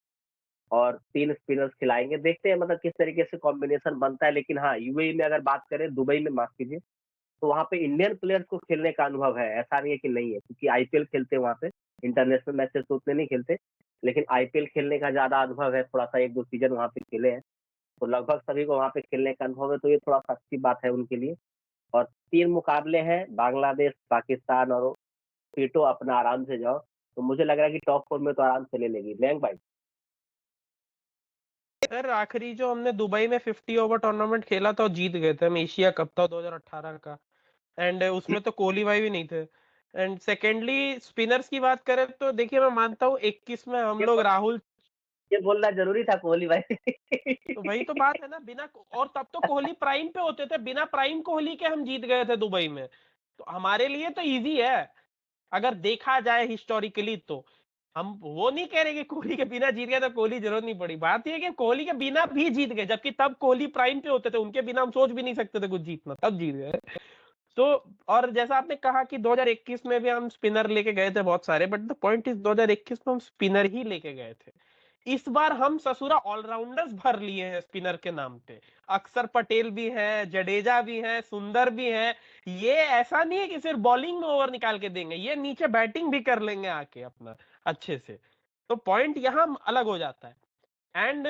S3: और 3 स्पिनर्स खिलाएँगे। देखते हैं मतलब किस तरीके से कॉम्बिनेशन बनता है लेकिन हाँ, यूएई में अगर बात करें, दुबई में माफ़ कीजिए, तो वहाँ पे इंडियन प्लेयर्स को खेलने का अनुभव है, ऐसा नहीं है कि नहीं है क्योंकि आईपीएल खेलते हैं वहाँ पे, इंटरनेशनल मैचेस तो उतने नहीं खेलते, लेकिन आईपीएल खेलने का ज़्यादा अनुभव है, थोड़ा-सा 1-2 सीज़न वहाँ पे खेले हैं, तो लगभग सभी को वहाँ पे खेलने का अनुभव है, तो ये थोड़ा-सा अच्छी बात है उनके लिए। और 3 मुकाबले हैं, बांग्लादेश, पाकिस्तान और टीटो अपना आराम से जाओ, तो मुझे लग रहा है कि टॉप 4 में तो आराम से ले लेगी। मयंक भाई?
S2: सर आखिरी जो हमने दुबई में 50 ओवर टूर्नामेंट खेला था और जीत गए थे हम, एशिया कप था 2018 का एंड उसमें तो कोहली भाई भी नहीं थे। एंड सेकेंडली स्पिनर्स की बात करें तो देखिए मैं मानता हूँ 21 में हम
S3: ये
S2: लोग
S3: बोल
S2: राहुल,
S3: ये बोलना ज़रूरी था कोहली भाई।
S2: तो वही तो बात है ना, बिना और तब तो कोहली प्राइम पे होते थे, बिना प्राइम कोहली के हम जीत गए थे दुबई में, तो हमारे लिए तो इजी है अगर देखा जाए हिस्टोरिकली। तो हम वो नहीं कह रहे कि कोहली के बिना जीत गए तो कोहली जरूरत नहीं पड़ी, बात ये है कि कोहली के बिना भी जीत गए, जबकि तब कोहली प्राइम पे होते थे, उनके बिना हम सोच भी नहीं सकते थे कुछ जीतना, तब जीत गए। तो और जैसा आपने कहा कि 2021 में भी हम स्पिनर लेके गए थे बहुत सारे, बट द पॉइंट इज 2021 में हम स्पिनर ही लेके गए थे। इस बार हम ससुरा ऑलराउंडर्स भर लिए हैं स्पिनर के नाम पे, अक्षर पटेल भी है, जडेजा भी है, सुंदर भी है। ये ऐसा नहीं है कि सिर्फ बॉलिंग में ओवर निकाल के देंगे, ये नीचे बैटिंग भी कर लेंगे आके अपना अच्छे से। तो पॉइंट यहाँ अलग हो जाता है। एंड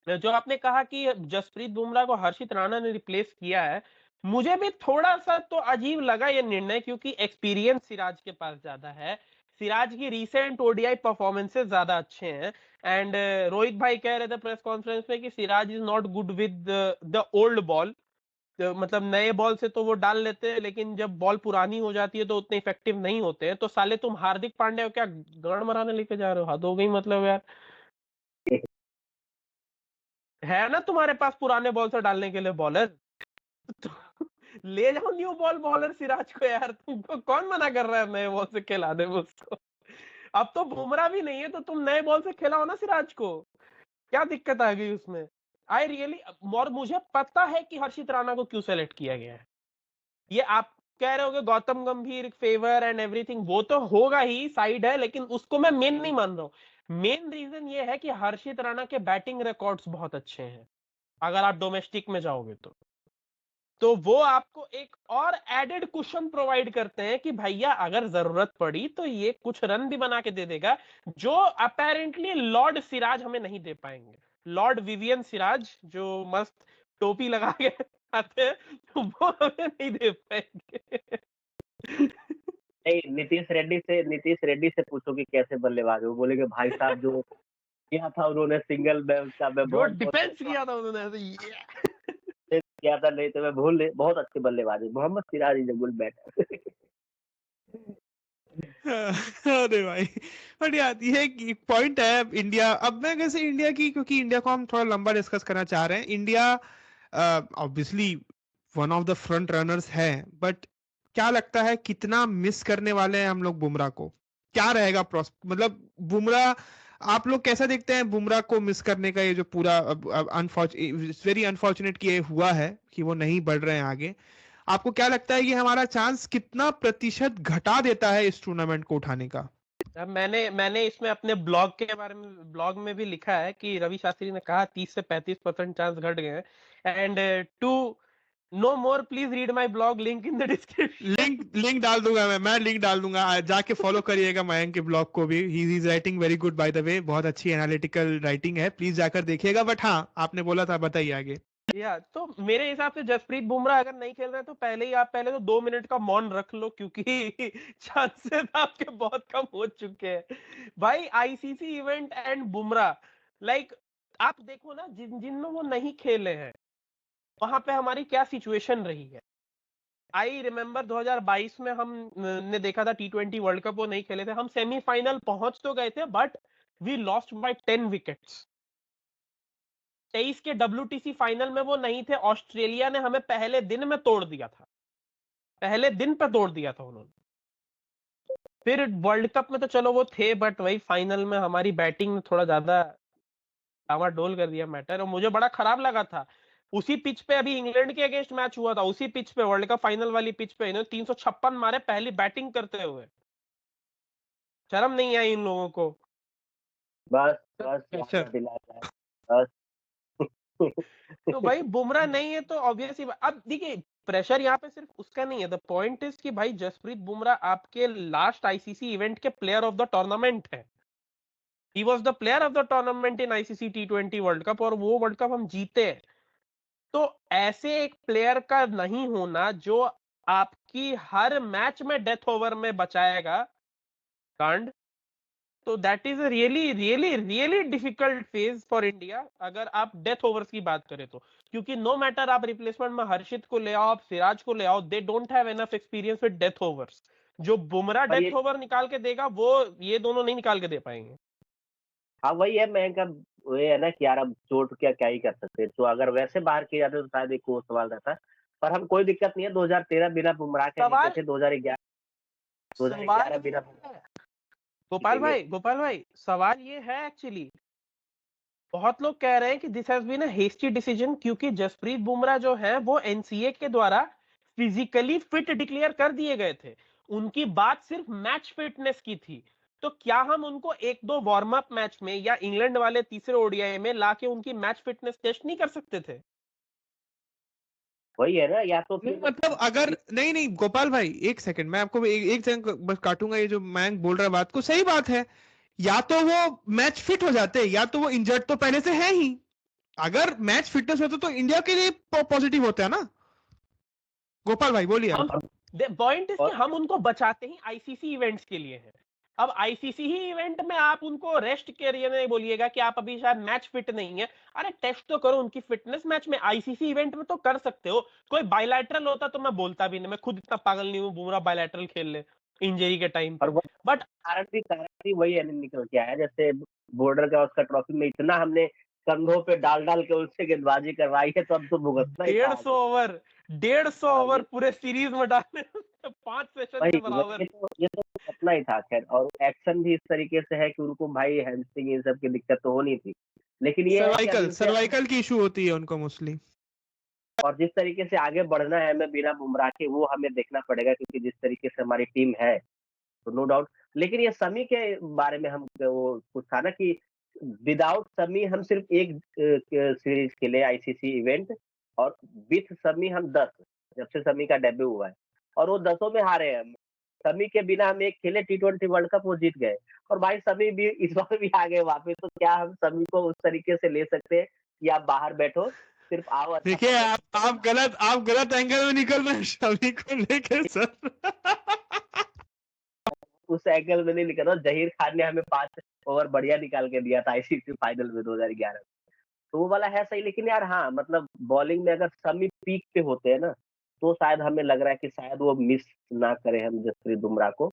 S2: जो आपने कहा कि जसप्रीत बुमराह को हर्षित राणा ने रिप्लेस किया है, मुझे भी थोड़ा सा तो अजीब लगा ये निर्णय, क्योंकि एक्सपीरियंस सिराज के पास ज्यादा है, सिराज की रीसेंट ओडीआई परफॉर्मेंसेस ज्यादा अच्छे हैं। एंड रोहित भाई कह रहे थे प्रेस कॉन्फ्रेंस में कि Siraj is not good with the old ball, मतलब नए बॉल से तो वो डाल लेते हैं लेकिन जब बॉल पुरानी हो जाती है तो उतने इफेक्टिव नहीं होते हैं। तो साले तुम हार्दिक पांड्या को क्या गांड मराने लेके जा रहे हो, हद हो गई मतलब यार। है ना तुम्हारे पास पुराने बॉल से डालने के लिए बॉलर, तो ले जाओ न्यू बॉल बॉलर सिराज को यार, तुमको कौन मना कर रहा है नए बॉल से खिला दे उसको। अब तो बुमराह भी नहीं है तो तुम नए बॉल से खिलाओ ना सिराज को, क्या दिक्कत आ गई उसमें। आई रियली, और मुझे पता है कि हर्षित राणा को क्यों सेलेक्ट किया गया है। ये आप कह रहे हो गौतम गंभीर फेवर एंड एवरीथिंग, वो तो होगा ही, साइड है, लेकिन उसको मैं मेन नहीं मान रहा हूँ। मेन रीजन ये है कि हर्षित राणा के बैटिंग रिकॉर्ड्स बहुत अच्छे हैं अगर आप डोमेस्टिक में जाओगे तो वो आपको एक और एडेड कुशन प्रोवाइड करते हैं कि भैया अगर जरूरत पड़ी तो ये कुछ रन भी बना के दे देगा, जो अपेरेंटली लॉर्ड सिराज हमें नहीं दे पाएंगे। लॉर्ड विवियन सिराज जो मस्त टोपी लगा के आते हैं, तो वो हमें नहीं दे पाएंगे।
S3: नहीं, नीतीश रेड्डी से पूछो कि कैसे बल्लेबाज है, वो बोलेंगे भाई साहब जो किया था उन्होंने सिंगल में उसका मैं
S2: जो
S3: बहुत-बहुत
S2: डिफेंस किया था उन्होंने ऐसे
S3: किया था, नहीं तो मैं भूल नहीं, बहुत अच्छे बल्लेबाज है। Mohammed Siraj is a good batter.
S1: अरे भाई, बट यार ये एक पॉइंट है। इंडिया, अब मैं कैसे इंडिया की, क्योंकि इंडिया को हम थोड़ा लंबा डिस्कस करना चाह रहे हैं। India obviously one of the front runners है, बट क्या लगता है कितना मिस करने वाले हैं हम लोग बुमराह को? क्या रहेगा मतलब बुमराह, आप लोग कैसा देखते हैं बुमराह को मिस करने का? ये जो पूरा वेरी अनफॉर्चुनेट कि ये हुआ है कि वो नहीं बढ़ रहे हैं आगे। आपको क्या लगता है ये हमारा चांस कितना प्रतिशत घटा देता है इस टूर्नामेंट को उठाने का?
S2: अब मैंने इसमें अपने ब्लॉग के बारे में, ब्लॉग में भी लिखा है कि रवि शास्त्री ने कहा 30 से 35% चांस घट गए हैं। And to know more please read my blog, link in the description.
S1: Link डाल दूंगा, मैं लिंक डाल दूंगा, जाके फॉलो करिएगा मयंक के ब्लॉग को भी। He is writing very good by the way, बहुत अच्छी एनालिटिकल राइटिंग है, प्लीज जाकर देखिएगा। बट हाँ, आपने बोला था, बताइए आगे।
S2: या तो मेरे हिसाब से जसप्रीत बुमराह अगर नहीं खेल रहे हैं तो पहले तो 2 मिनट का मौन रख लो, क्योंकि चांसेस आपके बहुत कम हो चुके हैं भाई। ICC event and Bumrah, like आप देखो ना, जिनमें वो नहीं खेले हैं वहां पे हमारी क्या सिचुएशन रही है। आई रिमेम्बर 2022 में हम ने देखा था T20 वर्ल्ड कप, वो नहीं खेले थे, हम सेमीफाइनल पहुंच तो गए थे but we lost by 10 wickets. 23 के WTC फाइनल में वो नहीं थे, ऑस्ट्रेलिया ने हमें पहले दिन में तोड़ दिया था, पहले दिन पे तोड़ दिया था उन्होंने। फिर वर्ल्ड कप में तो चलो वो थे, बट वही फाइनल में हमारी बैटिंग ने थोड़ा ज्यादा डामाडोल कर दिया मैटर, और मुझे बड़ा खराब लगा था। उसी पिच पे अभी इंग्लैंड के अगेंस्ट मैच हुआ था, उसी पिच पे वर्ल्ड कप फाइनल वाली पिच पे इन्होंने 356 मारे पहली बैटिंग करते हुए। शर्म नहीं आई इन लोगों को।
S3: बस बस
S1: प्रेशर।
S3: याद दिला रहा है बस।
S2: तो भाई बुमराह नहीं है तो ऑब्वियसली अब देखिए, प्रेशर यहाँ पे सिर्फ उसका नहीं है। द पॉइंट इज कि भाई जसप्रीत बुमराह आपके लास्ट आईसीसी इवेंट के प्लेयर ऑफ द टूर्नामेंट है। He was the player of the tournament in ICC T20 world cup, और वो वर्ल्ड कप हम जीते हैं। तो ऐसे एक प्लेयर का नहीं होना जो आपकी हर मैच में डेथ ओवर में बचाएगा कांड, तो that is a really really really difficult phase for India अगर आप डेथ ओवर्स की बात करें तो। क्योंकि नो मैटर आप रिप्लेसमेंट में हर्षित को ले आओ, आप सिराज को ले आओ, दे don't have enough experience with death overs. जो बुमराह
S3: और
S2: डेथ
S3: ये
S2: ओवर निकाल के देगा वो ये दोनों नहीं निकाल के दे पाएंगे।
S3: हाँ वही है, मयंक। अब ये है ना कि यार अब चोट क्या क्या ही कर सकते हैं, तो अगर वैसे बाहर किए जाते तो शायद एक वो सवाल रहता। पर हम कोई दिक्कत नहीं है, 2013 बिना बुमराह के जीते
S2: सवाल
S3: थे, 2011
S2: सवाल
S3: 2011
S2: ये
S3: बिना
S2: है
S3: जीतेंगे।
S2: गोपाल भाई, सवाल ये है एक्चुअली, बहुत लोग कह रहे हैं कि this has been a hasty decision, क्योंकि जसप्रीत बुमराह जो है वो एनसीए के द्वारा फिजिकली फिट डिक्लेयर कर दिए गए थे। उनकी बात सिर्फ मैच फिटनेस की थी। तो क्या हम उनको एक दो वार्म अप मैच में या इंग्लैंड वाले तीसरे ओडीआई में लाके उनकी मैच फिटनेस टेस्ट नहीं कर सकते थे?
S3: वही है ना, या तो
S1: नहीं
S3: फिर
S1: मतलब अगर नहीं नहीं गोपाल भाई, एक सेकंड मैं आपको एक सेकंड बस काटूंगा। ये जो मयंक बोल रहा है बात को सही बात है। या तो वो मैच फिट हो जाते या तो वो इंजर्ड तो पहले से है ही। अगर मैच फिटनेस होता तो इंडिया के लिए पॉजिटिव होता है ना। गोपाल भाई बोलिए आप।
S2: हम पॉइंट इज कि
S3: और
S2: हम उनको बचाते ही आईसीसी इवेंट्स के लिए हैं। अब आईसीसी ही इवेंट में आप उनको रेस्ट के लिए नहीं बोलिएगा कि आप अभी शायद मैच फिट नहीं है। अरे टेस्ट तो करो उनकी फिटनेस, मैच में आईसीसी इवेंट में तो कर सकते हो। कोई बायलैटरल होता तो मैं बोलता भी नहीं, मैं खुद इतना पागल नहीं हूँ बुमराह बायलैटरल खेल ले इंजरी के टाइम
S3: और
S2: पे।
S3: वो
S2: बट
S3: कारण भी वही है, निकल के आया। जैसे बॉर्डर का उसका ट्रॉफी में इतना हमने कंधों पे डाल डाल के उससे गेंदबाजी करवाई है, तो अब तो भुगतना ही था
S2: 150
S3: हमें।
S2: ओवर 150
S3: हाँ,
S2: ओवर पूरे सीरीज में डालने 5 सेशन के
S3: वही
S2: बराबर।
S3: ये तो अपना ही था। खैर, और एक्शन भी इस तरीके से है कि उनको भाई हैमस्ट्रिंग इन सब की दिक्कत तो होनी थी, लेकिन ये है कि अब
S1: सर्वाइकल
S3: इनसे
S1: सर्वाइकल की इशू होती है उनको मोस्टली।
S3: और जिस तरीके से आगे बढ़ना है हमें बिना बुमराह के, वो हमें देखना पड़ेगा, क्योंकि जिस तरीके से हमारी टीम है, तो नो डाउट। लेकिन ये समी के बारे में हम वो कुछ था ना कि विदाउट समी हम सिर्फ एक सीरीज खेले आईसीसी इवेंट, और विथ समी हम 10, जब से समी का डेब्यू हुआ है, और वो 10 में हारे हैं हम। समी के बिना हम एक खेले T20 वर्ल्ड कप, वो जीत गए। और भाई समी भी इस बार भी आ गए वापस, तो क्या हम समी को उस तरीके से ले सकते हैं कि आप बाहर बैठो, सिर्फ आओ अच्छा
S1: देखिए
S3: प्रदर्शन करो?
S1: आप गलत एंगल में निकल रहे हैं शमी को लेके सर।
S3: उस एंगल में नहीं निकल रहा। जहीर खान ने हमें 5 ओवर बढ़िया निकाल के दिया था आईसीसी फाइनल में 2011 में। तो वो वाला है सही, लेकिन यार हाँ, मतलब बॉलिंग में अगर समी पीक पे होते हैं ना, तो शायद हमें लग रहा है कि शायद वो मिस ना करें हम जसप्रीत बुमराह को।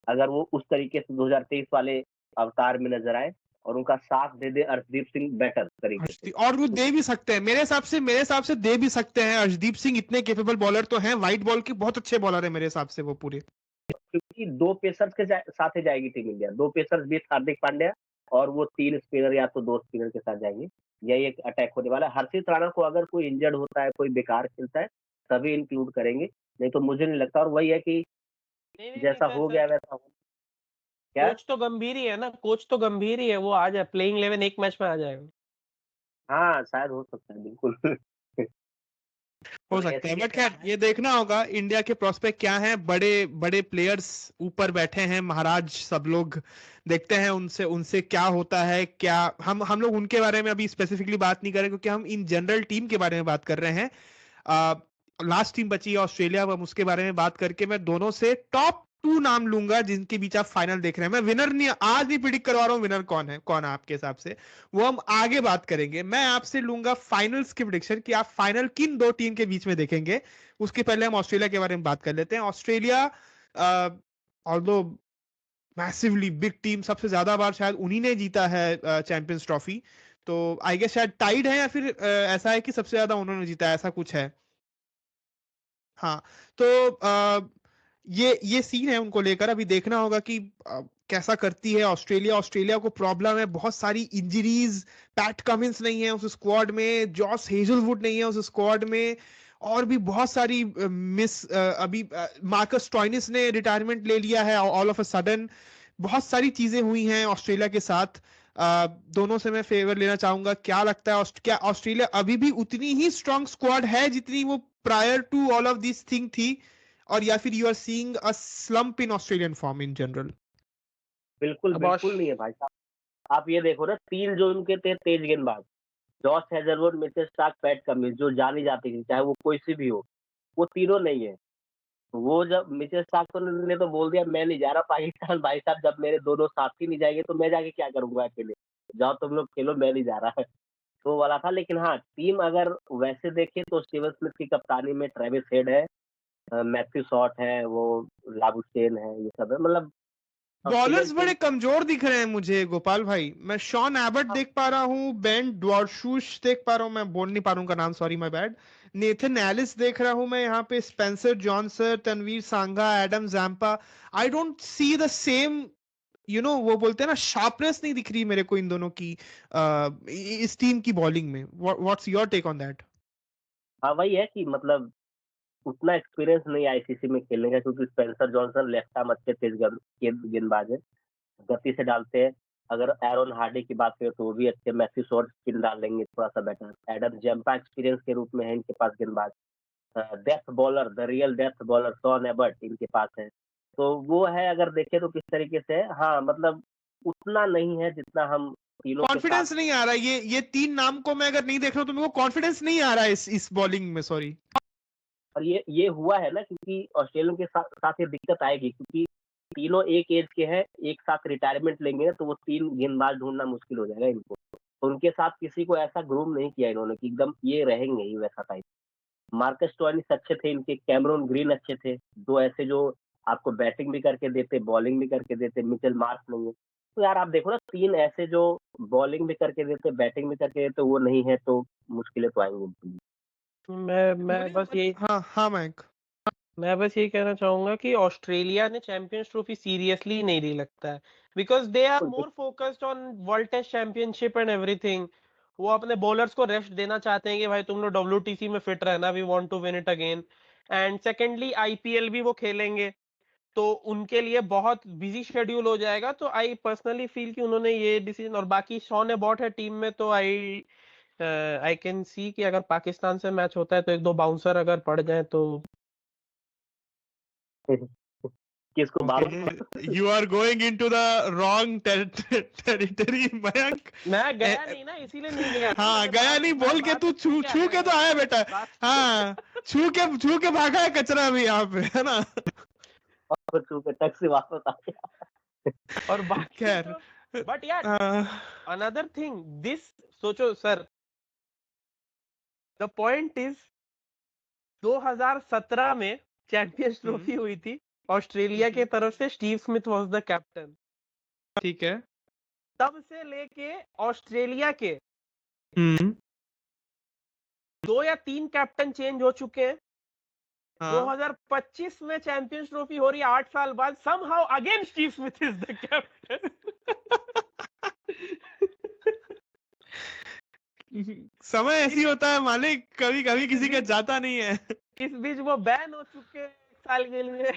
S3: अगर वो उस तरीके से 2023 वाले अवतार में नजर आए और उनका साथ दे दे अर्शदीप सिंह बेटर तरीके से,
S1: और वो
S3: तो
S1: दे भी सकते हैं मेरे हिसाब से दे भी सकते हैं। अर्शदीप सिंह इतने कैपेबल बॉलर तो हैं, वाइट बॉल के बहुत अच्छे बॉलर है मेरे हिसाब से वो पूरे।
S3: क्योंकि 2 पेसर्स के साथ ही जाएगी टीम इंडिया, 2 पेसर्स भी हार्दिक पांड्या, और वो 3 स्पिनर या तो 2 स्पिनर के साथ जाएंगे। यही एक अटैक होने वाला है। हर्षित राणा को अगर कोई इंजर्ड होता है, कोई बेकार खेलता है, तभी इंक्लूड करेंगे, नहीं तो मुझे नहीं लगता। और वही है कि
S2: नहीं
S3: जैसा
S2: सर
S3: हो
S2: सर,
S3: गया वैसा हो। क्या?
S2: कोच तो गंभीर ही है ना, कोच तो गंभीर ही है, वो आ जाए प्लेइंग 11 एक मैच में आ जाएगा।
S3: हाँ, शायद हो सकता है, बिल्कुल।
S1: हो
S3: तो
S1: सकता है,
S3: ऐसे
S1: बट
S3: क्या
S1: खैर
S3: है
S1: ये देखना होगा इंडिया के प्रोस्पेक्ट क्या हैं। बड़े बड़े प्लेयर्स ऊपर बैठे हैं, महाराज सब लोग। देखते हैं उनसे उनसे क्या होता है। क्या हम लोग उनके बारे में अभी स्पेसिफिकली बात नहीं करें, क्योंकि हम इन जनरल टीम के बारे में बात कर रहे हैं। लास्ट टीम बची है ऑस्ट्रेलिया, अब हम उसके बारे में बात करके मैं दोनों से टॉप 2 नाम लूंगा जिनके बीच आप फाइनल देख रहे हैं। मैं विनर नहीं, आज ही प्रिडिक्ट करवा रहा हूँ विनर कौन है आपके हिसाब से। वो हम आगे बात करेंगे। मैं आपसे लूंगा फाइनल्स की प्रिडिक्शन कि आप फाइनल किन 2 टीम के बीच में देखेंगे। उसके पहले हम ऑस्ट्रेलिया के बारे में बात कर लेते हैं। Australia although massively big team, सबसे ज्यादा बार शायद उन्हीं ने जीता है चैंपियंस ट्रॉफी। तो आई गेस शायद टाइड है, या फिर ऐसा है कि सबसे ज्यादा उन्होंने जीता है, ऐसा कुछ है। हाँ, तो ये सीन है उनको लेकर। अभी देखना होगा कि कैसा करती है ऑस्ट्रेलिया। ऑस्ट्रेलिया को प्रॉब्लम है बहुत सारी इंजरीज। पैट कमिंस नहीं है उस स्क्वाड में, जॉस हेजलवुड नहीं है उस स्क्वाड में, और भी बहुत सारी अभी मार्कस स्टोइनिस ने रिटायरमेंट ले लिया है ऑल ऑफ अ सडन। बहुत सारी चीजें हुई हैं ऑस्ट्रेलिया के साथ। दोनों से मैं फेवर लेना चाहूंगा। क्या लगता है क्या ऑस्ट्रेलिया अभी भी उतनी ही स्ट्रांग स्क्वाड है जितनी वो prior to all of this thing थी, और या फिर you are seeing a slump in Australian form in general?
S3: बिल्कुल
S2: अब
S3: बिल्कुल नहीं है भाई साहब। आप ये देखो ना, 3 जो उनके थे तेज गेंदबाज, Josh Hazlewood, Mitchell Starc, PAT Cummins, जो जानी जाती थी चाहे वो कोई सी भी हो, वो तीनों नहीं है। वो जब मिचेल स्टार्क ने तो बोल दिया मैं नहीं जा रहा पाकिस्तान, भाई साहब जब मेरे दोनों साथी नहीं जाएंगे तो मैं जाके क्या करूंगा अकेले, जाओ तुम लोग खेलो मैं नहीं जा रहा है। तो वाला था। लेकिन हाँ, टीम अगर वैसे देखे तो स्टीवन स्मिथ की कप्तानी में ट्रेविस हेड है, मैथ्यू शॉट है, वो लाबुशेन है, ये सब है। मतलब
S1: बॉलर्स
S3: ऑस्ट्रेलियन
S1: बड़े
S3: टीम
S1: कमजोर दिख रहे हैं मुझे गोपाल भाई। मैं शॉन एबट देख पा रहा हूँ, बेन ड्वार्शुश देख पा रहा हूँ, मैं बोल नहीं पा रहा हूँ उनका नाम, sorry my bad. Nathan Ellis देख रहा हूँ मैं यहाँ पे, Spencer Johnson, Tanveer Sangha, Adam Zampa. I don't see the same, वो बोलते हैं ना, शार्पनेस नहीं दिख रही मेरे को इन दोनों की इस टीम की बॉलिंग में। What's your take on that?
S3: हाँ वही है कि मतलब उतना एक्सपीरियंस नहीं आईसीसी में खेलने का, क्योंकि स्पेंसर जॉनसन लेफ्ट आर्म अच्छे तेज गेंदबाज है, गति से डालते हैं। अगर एरोन हार्डी की बात करें तो वो भी अच्छे, मैथ्यू शॉट स्पिन डाल लेंगे थोड़ा सा बेटर। एडम जैम्पा एक्सपीरियंस के रूप में है इनके पास गेंदबाज। Death bowler, the real death bowler Shawn Ebert इनके पास है। तो वो है, अगर देखें तो किस तरीके से है। हाँ मतलब उतना नहीं है जितना हम तीनों के साथ।
S1: कॉन्फिडेंस नहीं आ रहा। ये 3 नाम को मैं अगर नहीं देख रहा हूँ तो मेरे को कॉन्फिडेंस नहीं आ रहा है इस बॉलिंग में, सॉरी।
S3: और ये हुआ है ना क्योंकि ऑस्ट्रेलिया के साथ साथ ये दिक्कत आएगी, क्योंकि तीनों एक एज के हैं, एक साथ रिटायरमेंट लेंगे ना तो वो 3 गेंदबाज ढूंढना मुश्किल हो जाएगा इनको। तो उनके साथ किसी को ऐसा ग्रूम नहीं किया इन्होंने कि एकदम ये रहेंगे ही वैसा टाइप। मार्कस स्टोइनिस अच्छे थे इनके, कैमरून ग्रीन अच्छे थे, दो ऐसे जो आपको बैटिंग भी करके देते, बॉलिंग भी करके देते। मिचेल मार्श नहीं है। तो यार आप देखो ना, 3 ऐसे जो बॉलिंग भी करके देते, बैटिंग भी करके देते, वो नहीं है तो मुश्किलें तो आएंगी उनके लिए।
S1: हाँ हाँ मैक।
S2: मैं बस यही कहना चाहूंगा कि ऑस्ट्रेलिया ने चैंपियंस ट्रॉफी सीरियसली नहीं ली लगता है, because they are more focused on world test championship and everything. वो अपने बॉलर्स को रेस्ट देना चाहते हैं कि भाई तुम लोग डब्ल्यूटीसी में फिट रहना, we want to win it again. And secondly IPL भी वो खेलेंगे, तो उनके लिए बहुत बिजी शेड्यूल हो जाएगा। तो आई पर्सनली फील कि उन्होंने ये डिसीजन, और बाकी शॉन एबॉट है टीम में, तो आई कैन सी कि अगर पाकिस्तान से मैच होता है तो 1-2 बाउंसर अगर पड़ जाए तो।
S3: किसको बाल
S1: okay, you are going into the wrong territory Mayank.
S2: मैं गया नहीं ना, इसीलिए नहीं गया ना,
S1: हाँ
S2: मैंने
S1: गया नहीं बोल के तू छू छू के तो आया बेटा। हाँ, छू के भागा है कचरा भी यहाँ पे, है ना?
S3: टक से वापस आ गया।
S2: और बाकी
S1: खैर,
S2: तो बट यार
S1: हाँ,
S2: अनदर थिंग दिस, सोचो सर, द पॉइंट इज 2017 में चैंपियंस ट्रॉफी हुई थी, ऑस्ट्रेलिया के तरफ से Steve Smith was the captain.
S1: ठीक है।
S2: तब से लेके ऑस्ट्रेलिया के 2 या 3 कैप्टन चेंज हो चुके हैं।
S1: हाँ
S2: 2025 में चैंपियंस ट्रॉफी हो रही है 8 साल बाद, somehow again Steve Smith is the captain.
S1: समय ऐसी होता है मालिक, कभी कभी किसी का जाता नहीं है।
S2: इस बीच वो बैन हो चुके हैं 1 साल के लिए।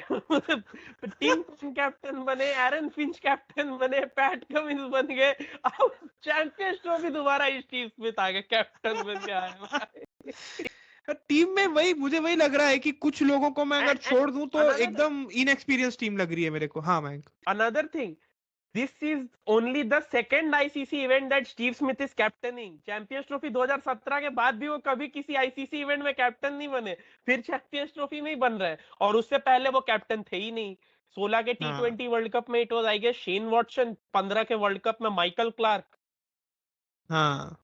S2: टीम कैप्टन बने, एरन फिंच कैप्टन बने, पैट कमिंस बन गए, अब चैंपियंस ट्रॉफी दोबारा स्टीव स्मिथ आ गए कैप्टन बन के आए।
S1: टीम में मुझे वही लग रहा है कि कुछ लोगों को मैं अगर
S2: And
S1: छोड़ दूं तो
S2: another
S1: एकदम इनएक्सपीरियंस टीम लग रही है मेरे को। हाँ Mayank.
S2: another thing, this is only the second ICC event that Steve Smith is captaining. Champions trophy 2017 के बाद भी वो कभी किसी आईसीसी इवेंट में कैप्टन नहीं बने, फिर चैंपियंस ट्रॉफी में ही बन रहे हैं, और उससे पहले वो कैप्टन थे ही नहीं। 16 के
S1: हाँ
S2: T20 वर्ल्ड कप में it was I guess Shane Watson, 15 के वर्ल्ड कप में माइकल क्लार्क।
S1: हाँ,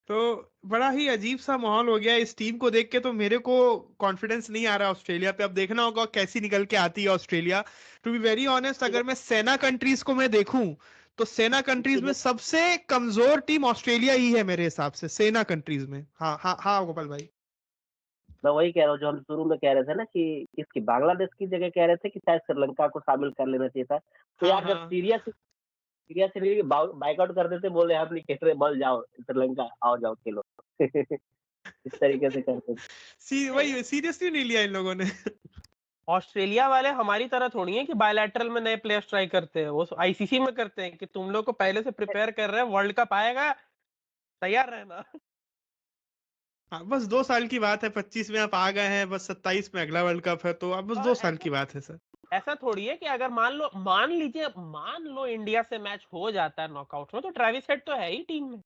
S1: तो बड़ा ही अजीब सा माहौल हो गया इस टीम को देख के। तो मेरे को कॉन्फिडेंस नहीं आ रहा ऑस्ट्रेलिया पे। अब देखना होगा कैसी निकल के आती है Australia. To be very honest, अगर मैं सेना कंट्रीज को मैं देखूं तो सेना कंट्रीज में सबसे कमजोर टीम ऑस्ट्रेलिया ही है मेरे हिसाब से, सेना कंट्रीज में। हाँ हाँ हाँ गोपाल भाई।
S3: मैं वही कह रहा हूँ जो हम शुरू में कह रहे थे ना कि इसकी बांग्लादेश की जगह कह रहे थे कि शायद श्रीलंका को शामिल कर लेना चाहिए था। तो
S1: हाँ
S3: यार जब
S1: हाँ
S3: सीरिया से बाइकआउट कर देते, बोले हम नहीं खेल रहे, बल जाओ श्रीलंका, आओ जाओ खेलो। इस तरीके से करते थे।
S1: वही सीरियसली नहीं लिया इन लोगों ने।
S2: ऑस्ट्रेलिया वाले हमारी तरह थोड़ी है कि बायलैटरल में नए प्लेयर्स ट्राई करते हैं, वो आईसीसी में करते हैं कि तुम लोग को पहले से प्रिपेयर कर रहे हैं, वर्ल्ड कप आएगा, तैयार रहना।
S1: हाँ, बस 2 साल की बात है, 25 में आप आ गए हैं, बस 27 में अगला वर्ल्ड कप है, तो अब बस
S2: और
S1: 2 साल की बात है सर।
S2: ऐसा थोड़ी है कि अगर मान लो इंडिया से मैच हो जाता है नॉकआउट में, तो ट्रेविस हेड तो है ही टीम में।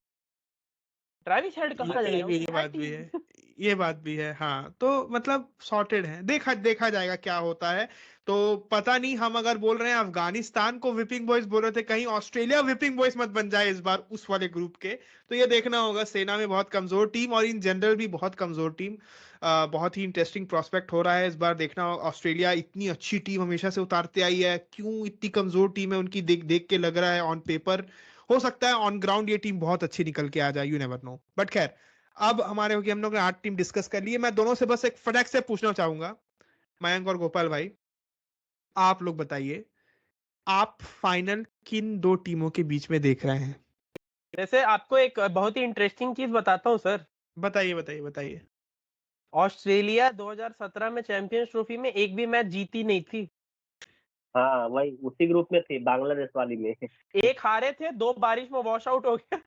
S2: ट्रेविस हेड कहाँ
S1: ये
S2: जाएगा,
S1: भी ये
S2: उसकी है
S1: बात भी
S2: टीम।
S1: है, ये बात भी है। हाँ, तो मतलब सॉर्टेड है, देखा जाएगा क्या होता है। तो पता नहीं, हम अगर बोल रहे हैं अफगानिस्तान को विपिंग बॉयज बोल रहे थे, कहीं ऑस्ट्रेलिया विपिंग बॉयज मत बन जाए इस बार उस वाले ग्रुप के। तो ये देखना होगा। सेना में बहुत कमजोर टीम और इन जनरल भी बहुत कमजोर टीम। बहुत ही इंटरेस्टिंग प्रोस्पेक्ट हो रहा है इस बार। देखना होगा, ऑस्ट्रेलिया इतनी अच्छी टीम हमेशा से उतारते आई है, क्यों इतनी कमजोर टीम है उनकी, देख देख के लग रहा है ऑन पेपर। हो सकता है ऑन ग्राउंड ये टीम बहुत अच्छी निकल के आ जाए, यू नेवर नो। बट खैर, अब हमारे हो गए, हम लोग ने 8 टीम डिस्कस कर लिए। मैं दोनों से बस एक फटाक से पूछना चाहूंगा, मयंक और गोपाल भाई, आप लोग बताइए, आप फाइनल किन 2 टीमों के बीच में देख रहे हैं?
S2: वैसे आपको एक बहुत ही इंटरेस्टिंग चीज बताता हूँ सर।
S1: बताइए बताइए बताइए।
S2: ऑस्ट्रेलिया 2017 में चैंपियंस ट्रॉफी में एक भी मैच जीती नहीं थी।
S3: हाँ, वही उसी ग्रुप में थे, बांग्लादेश वाली में।
S2: एक हारे थे, 2 बारिश में वॉश आउट हो गया।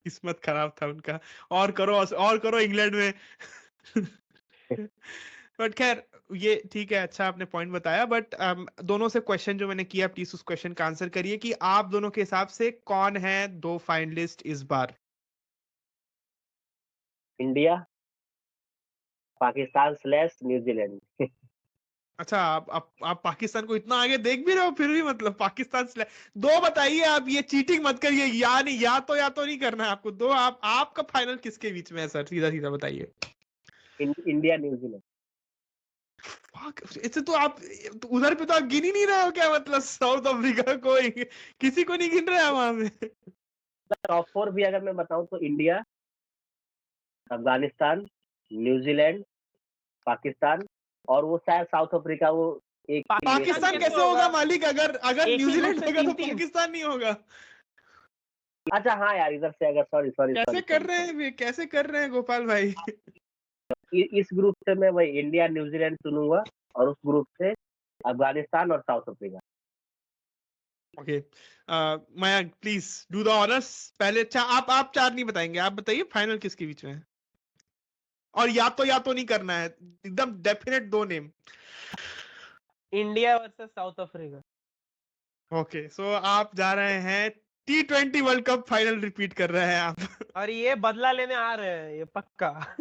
S1: किस्मत खराब था उनका। और करो इंग्लैंड में। बट खैर, ये ठीक है, अच्छा आपने पॉइंट बताया। बट दोनों से क्वेश्चन जो मैंने किया, प्लीज उस क्वेश्चन का आंसर करिए कि आप दोनों के हिसाब से कौन है 2 फाइनलिस्ट इस बार?
S3: India, Pakistan slash New Zealand.
S1: अच्छा, आप पाकिस्तान को इतना आगे देख भी रहे हो, फिर भी मतलब पाकिस्तान से 2 बताइए। आप ये चीटिंग मत करिए, या नहीं, या तो नहीं करना है आपको। 2 आपका फाइनल किसके बीच में है सर? सीधा सीधा बताइए।
S3: India New Zealand.
S1: इससे तो आप उधर पे तो आप गिन ही नहीं रहे हो क्या? मतलब साउथ अफ्रीका को, किसी को नहीं गिन रहे हैं वहां में।
S3: टॉप 4 भी अगर मैं बताऊं तो इंडिया, अफगानिस्तान, न्यूजीलैंड, पाकिस्तान और वो शायद साउथ अफ्रीका, वो एक
S1: पाकिस्तान कैसे होगा मालिक? अगर
S2: एक ही
S1: न्यूजीलैंड
S2: ग्रुप से
S1: होगा तो
S2: 3-3।
S1: पाकिस्तान नहीं होगा।
S3: अच्छा हाँ यार, इधर से अगर सॉरी
S1: कैसे कर रहे हैं गोपाल भाई?
S3: इस ग्रुप से मैं वही इंडिया न्यूजीलैंड चुनूंगा, और उस ग्रुप से अफगानिस्तान और south Africa.
S1: Okay, Mayank please do the honours. पहले आप 4 नहीं बताएंगे, आप बताइए फाइनल किसके बीच में है। और या तो नहीं करना है, एकदम definite 2 name.
S2: India versus South Africa.
S1: Okay, so आप जा रहे हैं T20 world cup final repeat कर रहे हैं आप।
S2: और ये बदला लेने आ रहे हैं, ये पक्का।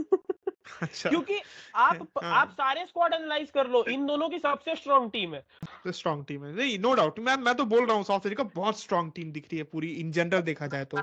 S1: अच्छा,
S2: क्योंकि आप सारे स्क्वाड एनालाइज कर लो, इन दोनों की सबसे स्ट्रांग टीम है।
S1: स्ट्रांग टीम है, नहीं, नो डाउट। मैं तो बोल रहा हूँ, साउथ अफ्रीका बहुत स्ट्रांग टीम दिख रही है पूरी इन जनरल देखा जाए तो।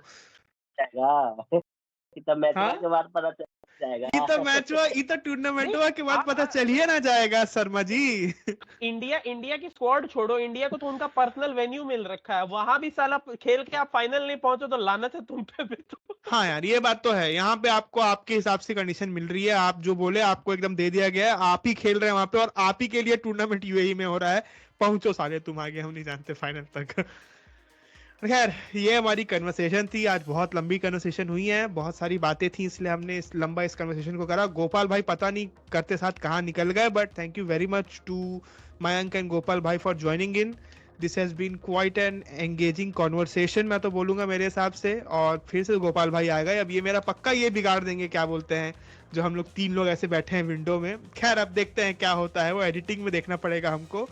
S3: मैच
S1: हाँ?
S3: के बाद पता चल जाएगा।
S1: इतना टूर्नामेंट
S2: नहीं,
S1: के बाद पता चलिए ना जाएगा शर्मा जी।
S2: इंडिया की स्क्वाड छोड़ो, इंडिया को तो उनका पर्सनल वेन्यू मिल रखा है, वहां भी साला खेल के आप फाइनल नहीं पहुंचो तो लानत है तुम पे भी तो।
S1: हाँ यार, ये बात तो है। यहाँ पे आपको आपके हिसाब से कंडीशन मिल रही है, आप जो बोले आपको एकदम दे दिया गया है। आप ही खेल रहे हैं वहां पे, और आप ही के लिए टूर्नामेंट यूएई में हो रहा है। पहुंचो साले तुम आगे, हम नहीं जानते फाइनल तक। खैर, ये हमारी कन्वर्सेशन थी आज। बहुत लंबी कन्वर्सेशन हुई है, बहुत सारी बातें थी, इसलिए हमने इस कन्वर्सेशन को करा। गोपाल भाई पता नहीं करते साथ कहाँ निकल गए, but thank you very much to Mayank and Gopal भाई for joining in. This has been quite an engaging conversation, मैं तो बोलूंगा मेरे हिसाब से। और फिर से गोपाल भाई आ गए, अब ये मेरा पक्का ये बिगाड़ देंगे, क्या बोलते हैं, जो हम लोग 3 लोग ऐसे बैठे हैं विंडो में। खैर अब देखते हैं क्या होता है, वो एडिटिंग में देखना पड़ेगा हमको।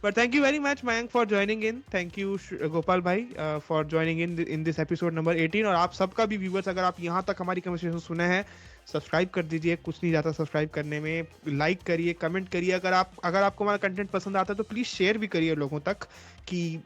S1: But thank you very much, Mayank, for joining in. Thank you, Gopal bhai, for joining in this episode number 18. और आप सबका भी viewers, अगर आप यहाँ तक हमारी conversation सुने हैं, सब्सक्राइब कर दीजिए, कुछ नहीं जाता सब्सक्राइब करने में। लाइक करिए, कमेंट करिए, अगर आपको हमारा कंटेंट पसंद आता है तो प्लीज़ शेयर भी करिए लोगों तक, कि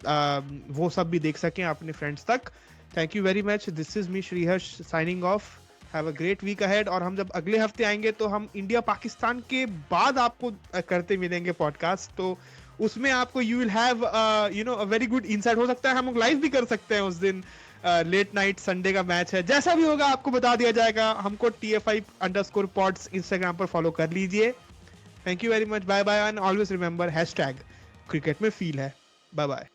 S1: वो सब भी देख सकें अपने फ्रेंड्स तक। Thank you very much. This is me Shriharsh signing off. Have a great week ahead. और हम जब अगले हफ्ते आएंगे तो हम इंडिया पाकिस्तान के बाद आपको करते मिलेंगे पॉडकास्ट, तो उसमें आपको you will have a very good insight. हो सकता है हम लोग लाइव भी कर सकते हैं उस दिन, लेट नाइट संडे का मैच है, जैसा भी होगा आपको बता दिया जाएगा। हमको TFI_pods इंस्टाग्राम पर फॉलो कर लीजिए। Thank you very much, bye bye, and always remember #cricket में फील है। Bye bye.